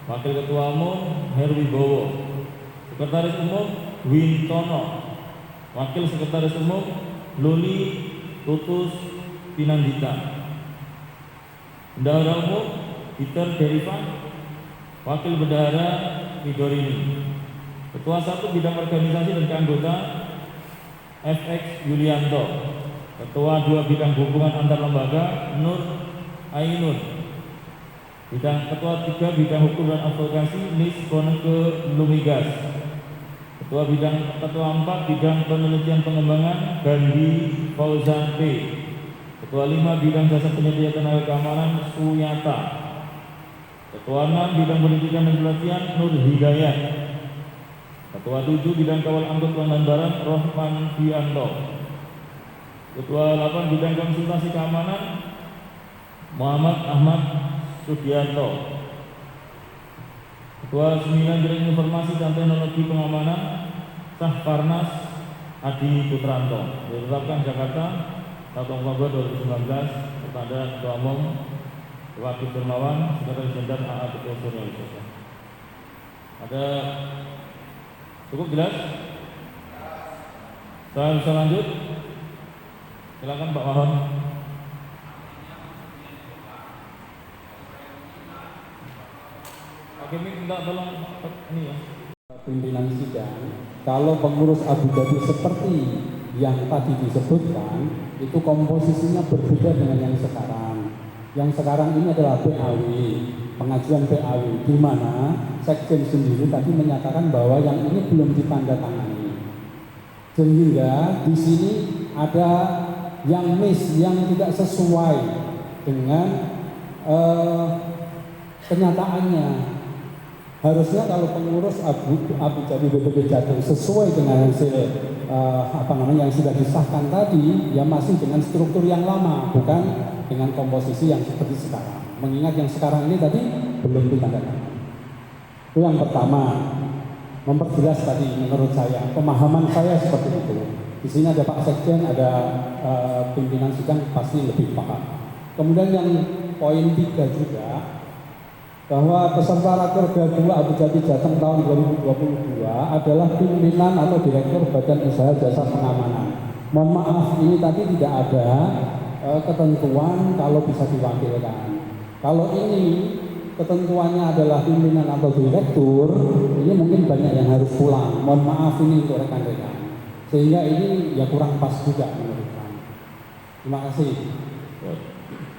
Wakil Ketua Umum Herwibowo. Sekretaris Umum Wintono. Wakil Sekretaris Umum Luli Tutus Pinandita. Bendahara Umum Peter Derivan. Wakil Bendahara Widorini. Ketua 1 Bidang Organisasi dan Keanggota FX Yulianto. Ketua 2 Bidang Hubungan Antar Lembaga Nur Ainun. Ketua 3 Bidang Hukum dan Advokasi Nis Koneke Lumigas. Ketua 4 Bidang Penelitian Pengembangan Gandhi Fauzan P. Ketua 5 Bidang Jasa Penyedia Tenaga Keamanan Suyata. Ketua 6 Bidang Pendidikan dan Pelatihan Nur Hidayat. Ketua 7 Bidang Kawal Angkut Pelanggaran Rohman Bianto. Ketua 8 Bidang Konsultasi Keamanan Muhammad Ahmad Sugianto. Ketua 9 Bidang Informasi dan Teknologi Pengamanan Sahparnas Adi Putranto. Ditetapkan Jakarta 1 Oktober 2019 kepada Ketua Umum Wakil Dermawan, Sekretaris Jenderal AA Gede Surya Wisesa. Ada cukup jelas? Saya bisa lanjut? Silakan Pak Mahon. Oke, minta tolong ini ya. Pimpinan sidang, kalau pengurus Abu Dhabi seperti yang tadi disebutkan, itu komposisinya berbeda dengan yang sekarang. Yang sekarang ini adalah PAW, pengajuan PAW, di mana Sekjen sendiri tadi menyatakan bahwa yang ini belum ditandatangani. Sehingga di sini ada yang miss, yang tidak sesuai dengan kenyataannya. Harusnya kalau pengurus Abu Dhabi BPP Jatim sesuai dengan hasil yang sudah disahkan tadi, ya masih dengan struktur yang lama, bukan dengan komposisi yang seperti sekarang. Mengingat yang sekarang ini tadi belum ditandatangani. Itu yang pertama, memperjelas tadi menurut saya, pemahaman saya seperti itu. Di sini ada Pak Sekjen, ada pimpinan sidang pasti lebih paham. Kemudian yang poin 3 juga, bahwa peserta Rakerda 2 Abu Dhabi Jateng tahun 2022 adalah pimpinan atau direktur Badan Usaha Jasa Pengamanan. Mohon maaf, ini tadi tidak ada ketentuan kalau bisa diwakilkan. Kalau ini ketentuannya adalah pimpinan atau direktur, ini mungkin banyak yang harus pulang. Mohon maaf ini untuk rekan-rekan. Sehingga ini ya kurang pas juga menurut kami. Terima kasih.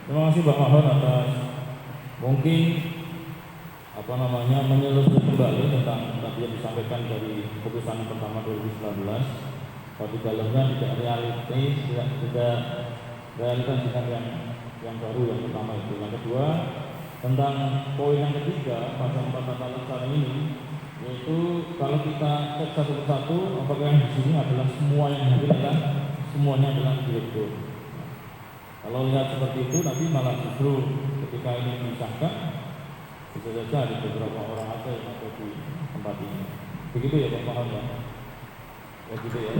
Terima kasih Pak Mahon atas mungkin menyelusuri kembali tentang tadi yang disampaikan dari keputusan yang pertama 2019. Kalau di dalamnya tidak realitas dengan yang baru yang pertama itu. Yang kedua, tentang poin yang ketiga pasal 4 tata laksana ini, yaitu kalau kita cek satu persatu, apakah yang di sini adalah semua yang hadir adalah semuanya adalah direktur. Kalau lihat seperti itu, nanti malah justru ketika ini disahkan, bisa saja ada beberapa orang aja yang ada di tempat ini. Begitu ya Pak Mahon ya? Ya gitu ya.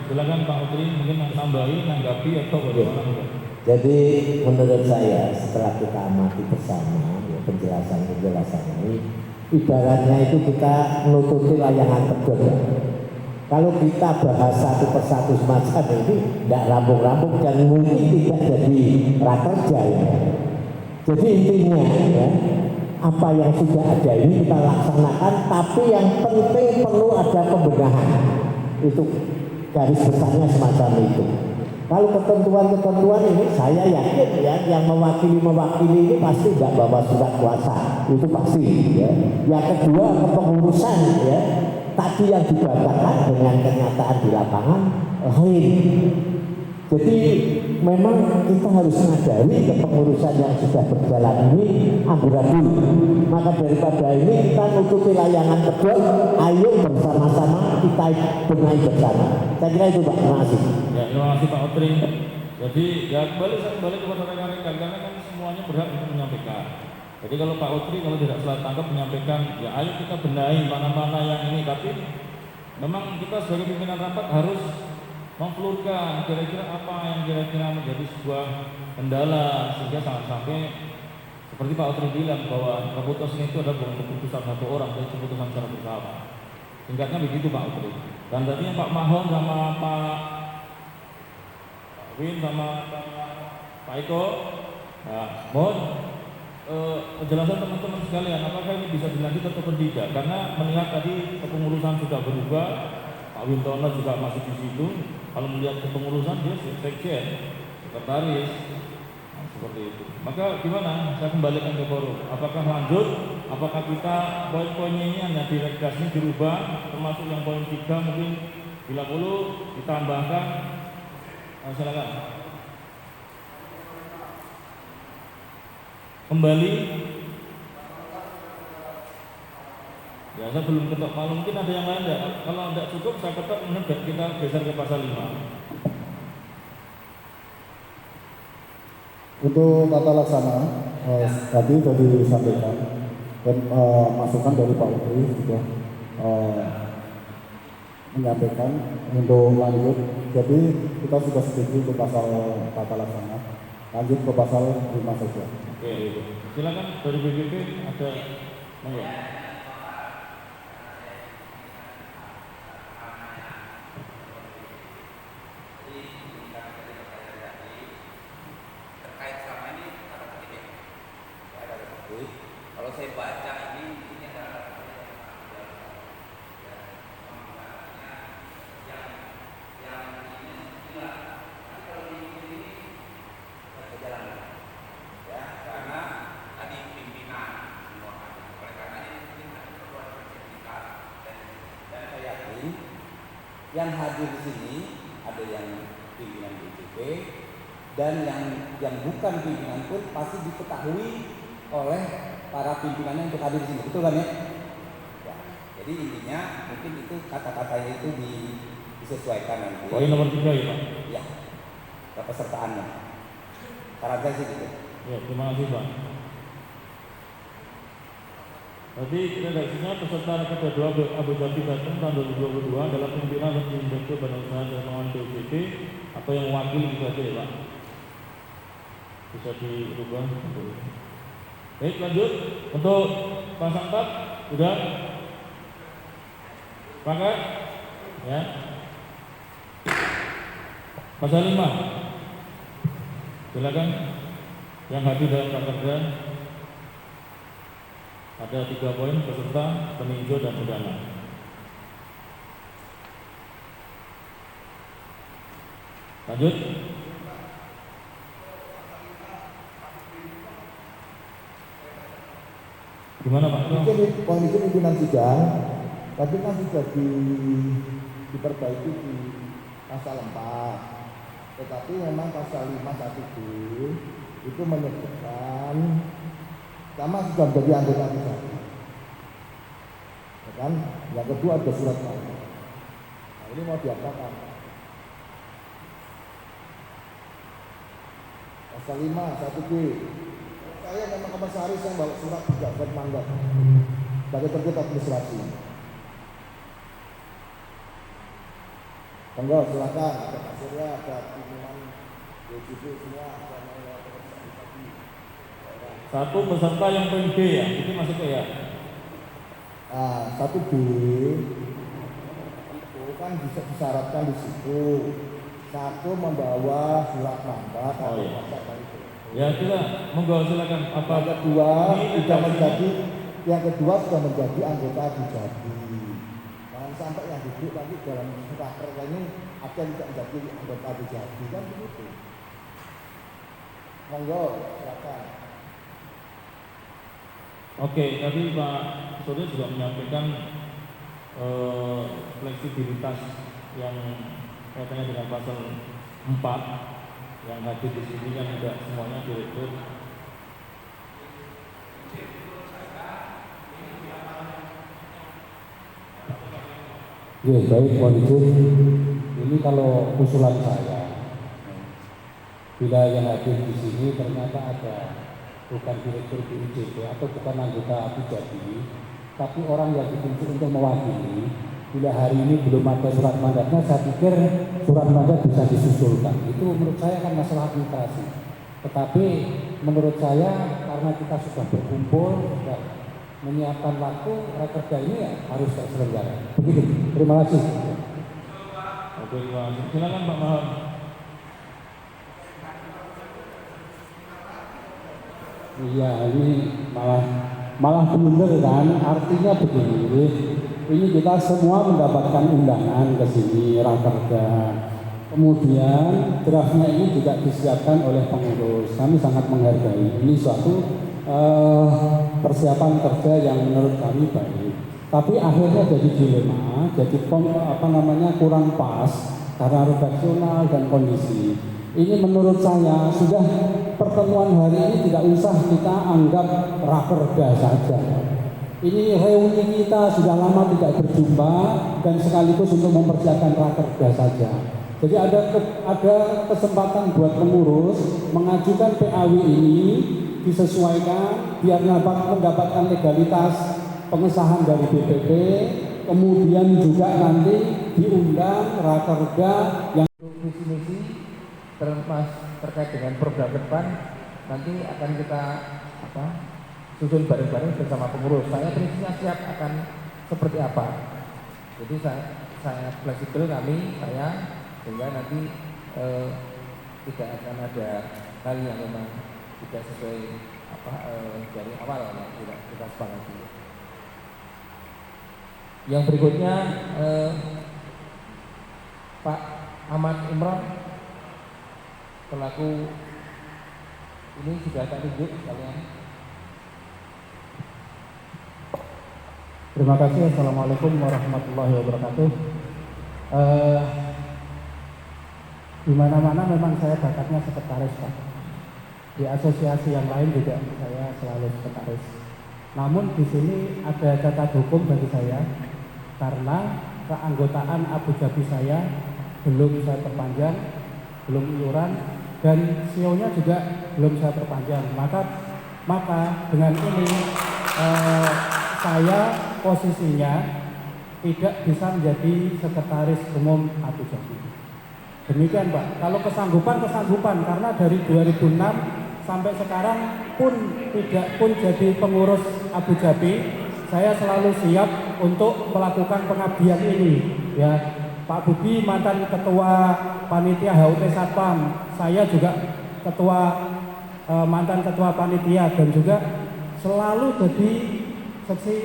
Silakan Pak Utri mungkin nambahi, nanggapi atau bagaimana? Jadi menurut saya setelah kita amati bersama ya, penjelasan ini, ibaratnya itu kita menutupi layangan pedot. Kalau kita bahas satu persatu semacam ini tidak rampung-rampung dan mungkin tidak jadi prakerja ya. Jadi intinya ya, apa yang sudah ada ini kita laksanakan, tapi yang penting perlu ada pembenahan. Itu garis besarnya semacam itu. Kalau ketentuan-ketentuan ini saya yakin ya, yang mewakili ini pasti tidak bawa surat kuasa, itu pasti ya. Yang kedua, kepengurusan ya, tadi yang dibatalkan dengan kenyataan di lapangan lain. Jadi memang kita harus menyadari kepengurusan yang sudah berjalan ini amburadul. Maka daripada ini kita nutupi layangan kedua, ayo bersama-sama kita benahi bersama. Saya kira itu Pak. Terima kasih. Ya, terima kasih Pak Otri. Jadi ya saya kembali kepada rekan-rekan karena kan semuanya berhak untuk menyampaikan. Jadi kalau Pak Otri kalau tidak salah tangkap menyampaikan, ya ayo kita benahi mana-mana yang ini. Tapi memang kita sebagai pimpinan rapat harus memflurkan kira-kira apa yang kira-kira menjadi sebuah kendala sehingga jangan sampai seperti Pak Otri bilang bahwa keputusan itu adalah bukan keputusan satu orang, tapi keputusan secara bersama. Singkatnya begitu Pak Otri. Dan tadinya Pak Mahon sama Pak Win sama Pak Eko, nah, mohon penjelasan teman-teman sekalian, apakah ini bisa dilanjut atau tidak? Karena melihat tadi kepengurusan sudah berubah, Pak Wintono juga masih di situ. Kalau melihat kepengurusan dia sekjen, sekretaris, nah, seperti itu. Maka gimana? Saya kembalikan ke forum. Apakah lanjut? Apakah kita poin-poinnya ini hanya diredaksi dirubah, termasuk yang poin 3 mungkin bila perlu ditambahkan? Silakan. Kembali. Ya, saya belum ketok. Kalau mungkin ada yang lain enggak? Kalau tidak cukup saya ketok, kemudian kita geser ke pasal 5. Untuk tata laksana tadi sudah disampaikan dan masukan dari Pak Utri juga menyampaikan untuk lanjut. Jadi kita sudah setuju untuk pasal tata laksana. Lanjut ke pasal 5 saja. Oke, silakan dari BPP ada monggo. Kalau saya baca ini adalah yang ini gila. Tapi kalau ini berjalan, ya karena tadi pimpinan semua kan. Oleh karena ini mungkin ada perluan sertifikat dan saya yakin yang hadir di sini ada yang pimpinan BCP dan yang bukan pimpinan pun pasti diketahui oleh para pimpinannya untuk hadir di sini, betul kan ya? Ya. Jadi intinya mungkin itu kata-katanya itu disesuaikan nanti. Poin nomor 3 ya Pak? Ya, kepesertaannya. Saran saya sih gitu. Ya, terima kasih Pak. Tadi redaksinya peserta kedua Abu Dhabi Batang tahun 2022 adalah pimpinan dan direktur badan usaha dan pengelolaan BUMD atau yang wakil gitu aja ya Pak. Bisa dirubah. Baik, lanjut untuk pasal 4 sudah pakai ya. Pasal 5 silakan yang hadir dalam rakerda ada 3 poin peserta, peninjau dan undangan. Lanjut. Gimana Pak? Mungkin poin itu pimpinan sidang, tapi kan sudah diperbaiki di pasal 4. Tetapi memang pasal 5 1B itu menyebutkan sama sudah menjadi anggota BUMD. Ya kan? Yang kedua ada surat tanda. Nah, ini mau diapakan? Pasal 5 1B. Saya memang komisaris yang bawa surat juga bermandat sebagai tertib administrasi. Monggo silakan, ada Pak Surya, ada pimpinan BJB semua, ada satu peserta yang poin B ya, itu masuk ke ya. 1B itu kan bisa disyaratkan di situ. 1 membawa surat mandat atau iya. Ya kita monggo silakan. Apa kedua sudah menjadi yang kedua sudah menjadi anggota BUMD. Jangan sampai yang duduk nanti dalam raker ini ada yang tidak menjadi anggota BUMD kan begitu. Monggo silakan. Oke, tadi Pak Surya juga menyampaikan fleksibilitas yang kaitannya dengan pasal yang hadir di sini kan juga semuanya direktur. Ya, baik, mohon izin. Ini kalau usulan saya, bila yang hadir di sini ternyata ada bukan direktur BUJB atau bukan anggota Abu Dhabi, tapi orang yang ditunjuk untuk mewakili, bila hari ini belum ada surat mandatnya, saya pikir surat mandat bisa disusulkan. Itu menurut saya kan masalah administrasi. Tetapi menurut saya karena kita sudah berkumpul, sudah menyiapkan waktu, rakerda ini ya harus terselenggara. Begitu. Terima kasih. Oke, silakan Pak Mahal. Iya, ini malah blunder kan. Artinya begini, ini kita semua mendapatkan undangan ke sini rakerda. Kemudian draftnya ini juga disiapkan oleh pengurus. Kami sangat menghargai. Ini suatu persiapan kerja yang menurut kami baik. Tapi akhirnya jadi dilema, jadi kurang pas karena redaksional dan kondisi. Ini menurut saya sudah pertemuan hari ini tidak usah kita anggap rakerda saja. Ini reuni kita sudah lama tidak berjumpa dan sekaligus untuk mempersiapkan rakerda saja. Jadi ada kesempatan buat pengurus mengajukan PAW ini disesuaikan biar mendapatkan legalitas pengesahan dari BPP, kemudian juga nanti diundang rakerda yang visi-misi terkait dengan program depan nanti akan kita susun bareng-bareng bersama pengurus. Saya prinsipnya siap akan seperti apa. Jadi saya fleksibel saya sehingga nanti tidak akan ada hal yang memang tidak sesuai dari awal yang tidak kita sepakati. Yang berikutnya Pak Ahmad Imron pelaku ini sudah tak tunjuk kalian. Terima kasih. Assalamualaikum warahmatullahi wabarakatuh. Di mana-mana memang saya bakatnya sekretaris, Pak. Di asosiasi yang lain juga saya selalu sekretaris. Namun di sini ada cacat hukum bagi saya karena keanggotaan Abu Dhabi saya belum saya perpanjang, belum iuran, dan CEO-nya juga belum saya perpanjang. Maka dengan ini saya posisinya tidak bisa menjadi sekretaris umum Abu Dhabi. Demikian Pak. Kalau kesanggupan karena dari 2006 sampai sekarang tidak pun jadi pengurus Abu Dhabi, saya selalu siap untuk melakukan pengabdian ini. Ya, Pak Budi mantan ketua panitia HUT Satpam, saya juga mantan ketua panitia dan juga selalu jadi seksi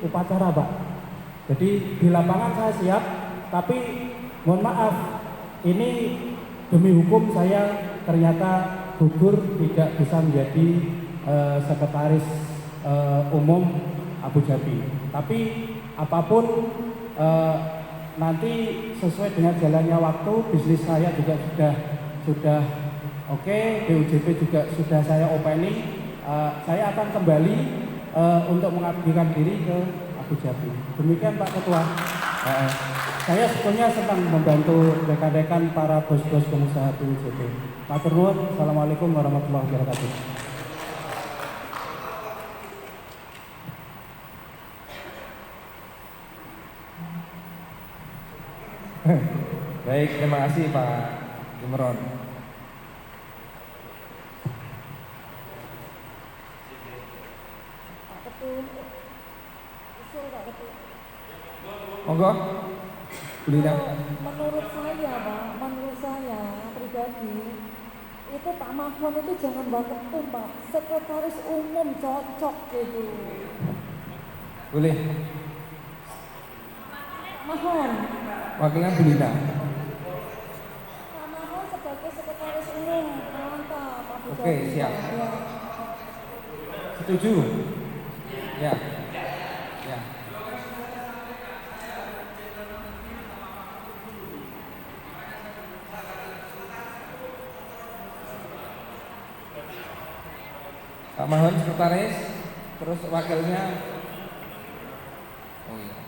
upacara Pak. Jadi di lapangan saya siap, tapi mohon maaf, ini demi hukum saya ternyata gugur tidak bisa menjadi sekretaris umum Abu Dhabi. Tapi apapun nanti sesuai dengan jalannya waktu, bisnis saya juga sudah oke, BUJB juga sudah saya opening. Saya akan kembali untuk mengabdikan diri ke Abu Dhabi. Demikian Pak Ketua. Saya sebetulnya sedang membantu rekan-rekan para bos-bos pengusaha BUJB. Matur nuwun. Assalamualaikum warahmatullahi wabarakatuh. Baik, terima kasih Pak Imron. Monggo. Bulina. Menurut saya pribadi itu Pak Mahfud itu jangan banget tuh Pak, sekretaris umum cocok gitu. Boleh. Mahfud. Wakilnya Bulina. Pak Mahfud sebagai sekretaris umum, mantap Pak Budi. Oke, siap. Ya. Setuju? Ya. Ya. Pak Mahon sekretaris, terus wakilnya. Oh iya.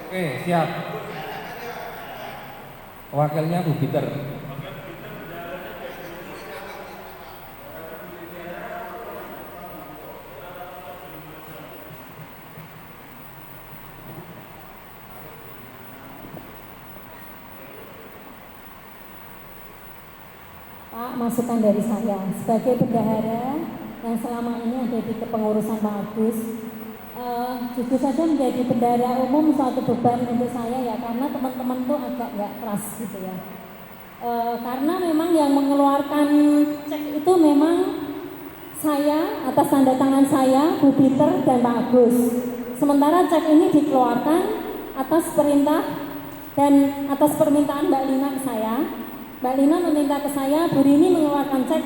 Oke, siap. Wakilnya Bu Peter. Pak, masukan dari saya sebagai bendahara yang selama ini ada di kepengurusan Pak Agus, jujur saja menjadi bendahara umum suatu beban untuk saya ya, karena teman-teman tuh agak nggak keras gitu ya. Karena memang yang mengeluarkan cek itu memang saya atas tanda tangan saya, Bu Peter dan Pak Agus. Sementara cek ini dikeluarkan atas perintah dan atas permintaan Mbak Lina ke saya. Mbak Lina meminta ke saya, Bu Rini mengeluarkan cek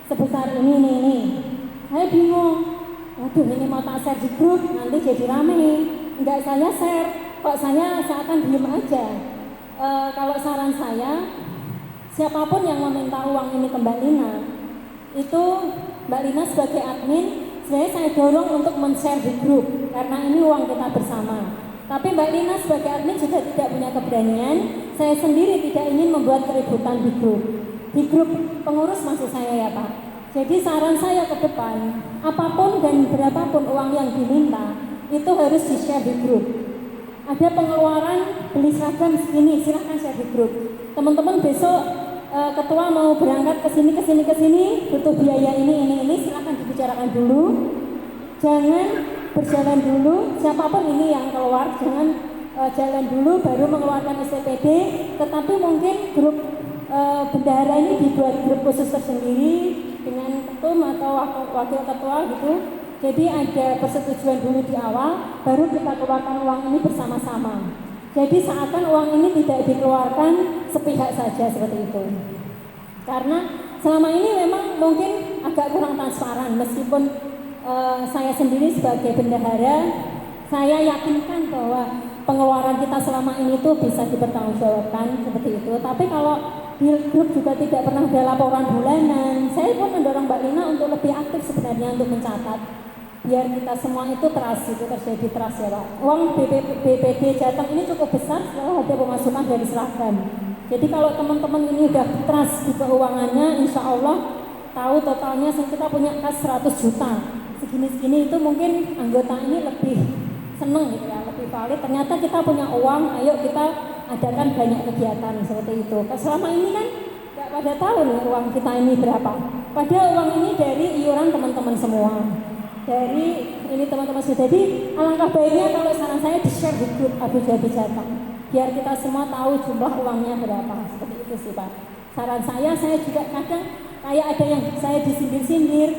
sebesar ini. Saya bingung. Waduh, ini mau tak share di grup, nanti jadi rame. Enggak saya share, kok saya seakan diem aja. Kalau saran saya, siapapun yang meminta uang ini ke Mbak Lina, itu Mbak Lina sebagai admin, sebenarnya saya dorong untuk men-share di grup, karena ini uang kita bersama. Tapi Mbak Lina sebagai admin juga tidak punya keberanian, saya sendiri tidak ingin membuat keributan di grup. Di grup pengurus maksud saya ya Pak. Jadi saran saya ke depan, apapun dan berapapun uang yang diminta, itu harus di-share di grup. Ada pengeluaran beli seragam segini, silahkan share di grup. Teman-teman besok ketua mau berangkat ke sini, butuh biaya ini, silahkan dibicarakan dulu. Jangan berjalan dulu, siapapun ini yang keluar, jangan jalan dulu baru mengeluarkan SPPD, tetapi mungkin grup bendahara ini dibuat grup khusus tersendiri dengan ketum atau wakil ketua gitu. Jadi ada persetujuan dulu di awal, baru kita keluarkan uang ini bersama-sama. Jadi seakan uang ini tidak dikeluarkan sepihak saja seperti itu. Karena selama ini memang mungkin agak kurang transparan, meskipun saya sendiri sebagai bendahara, saya yakinkan bahwa pengeluaran kita selama ini tuh bisa dipertanggungjawabkan seperti itu. Tapi kalau di grup juga tidak pernah ada laporan bulanan, saya pun mendorong Mbak Lina untuk lebih aktif sebenarnya untuk mencatat, biar kita semua itu trust, itu terjadi trust ya Pak. Uang BPD Jateng ini cukup besar setelah ada pemasukan dari seragam. Jadi kalau teman-teman ini udah trust di keuangannya, insya Allah tahu totalnya kita punya kas 100 juta. Segini-segini itu mungkin anggota ini lebih seneng gitu ya, lebih valid. Ternyata kita punya uang, ayo kita adakan banyak kegiatan seperti itu. Selama ini kan nggak pada tahu nih uang kita ini berapa. Padahal uang ini dari iuran teman-teman semua. Dari ini teman-teman sudah. Jadi alangkah baiknya kalau saran saya di-share di grup Abu Dhabi Jateng, biar kita semua tahu jumlah uangnya berapa. Seperti itu sih Pak. Saran saya juga kadang kayak ada yang saya disindir-sindir,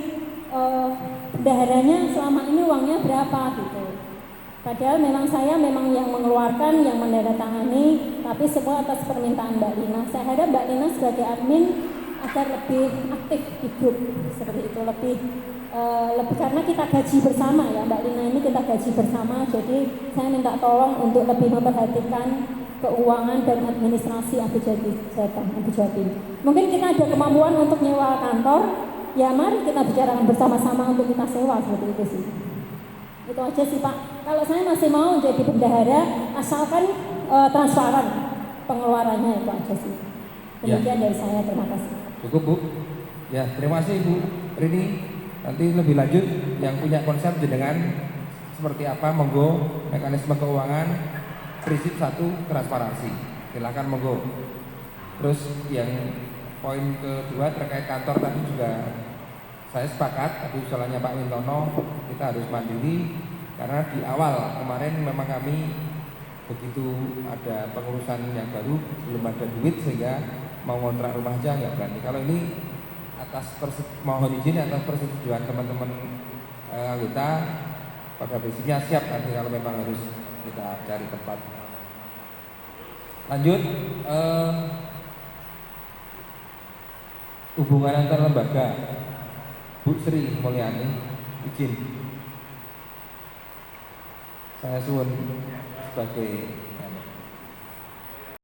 bendaharanya selama ini uangnya berapa gitu. Padahal saya memang yang mengeluarkan, yang menandatangani, tapi semua atas permintaan Mbak Lina. Saya harap Mbak Lina sebagai admin agar lebih aktif di grup seperti itu, lebih karena kita gaji bersama ya Mbak Lina ini kita gaji bersama. Jadi saya minta tolong untuk lebih memperhatikan keuangan dan administrasi Abu Dhabi Jateng, Abu Dhabi. Mungkin kita ada kemampuan untuk nyewa kantor, ya mari kita bicarakan bersama-sama untuk kita sewa seperti itu sih. Itu aja sih Pak. Kalau saya masih mau jadi bendahara, asalkan transparan pengeluarannya, itu aja sih. Demikian dari saya, terima kasih. Cukup Bu. Ya, terima kasih Bu Rini. Nanti lebih lanjut yang punya konsep jenengan seperti apa, monggo. Mekanisme keuangan, prinsip 1 transparansi. Silakan monggo. Terus yang poin kedua terkait kantor tadi juga saya sepakat, tapi usulannya Pak Wintono kita harus mandiri karena di awal kemarin memang kami begitu ada pengurusan yang baru belum ada duit sehingga mau ngontrak rumah aja nggak berani. Kalau ini mohon izin atas persetujuan teman-teman kita apakah basicnya siap nanti kalau memang harus kita cari tempat. Lanjut, hubungan antar lembaga. Bu Sri Mulyani, izin saya suwun sebagai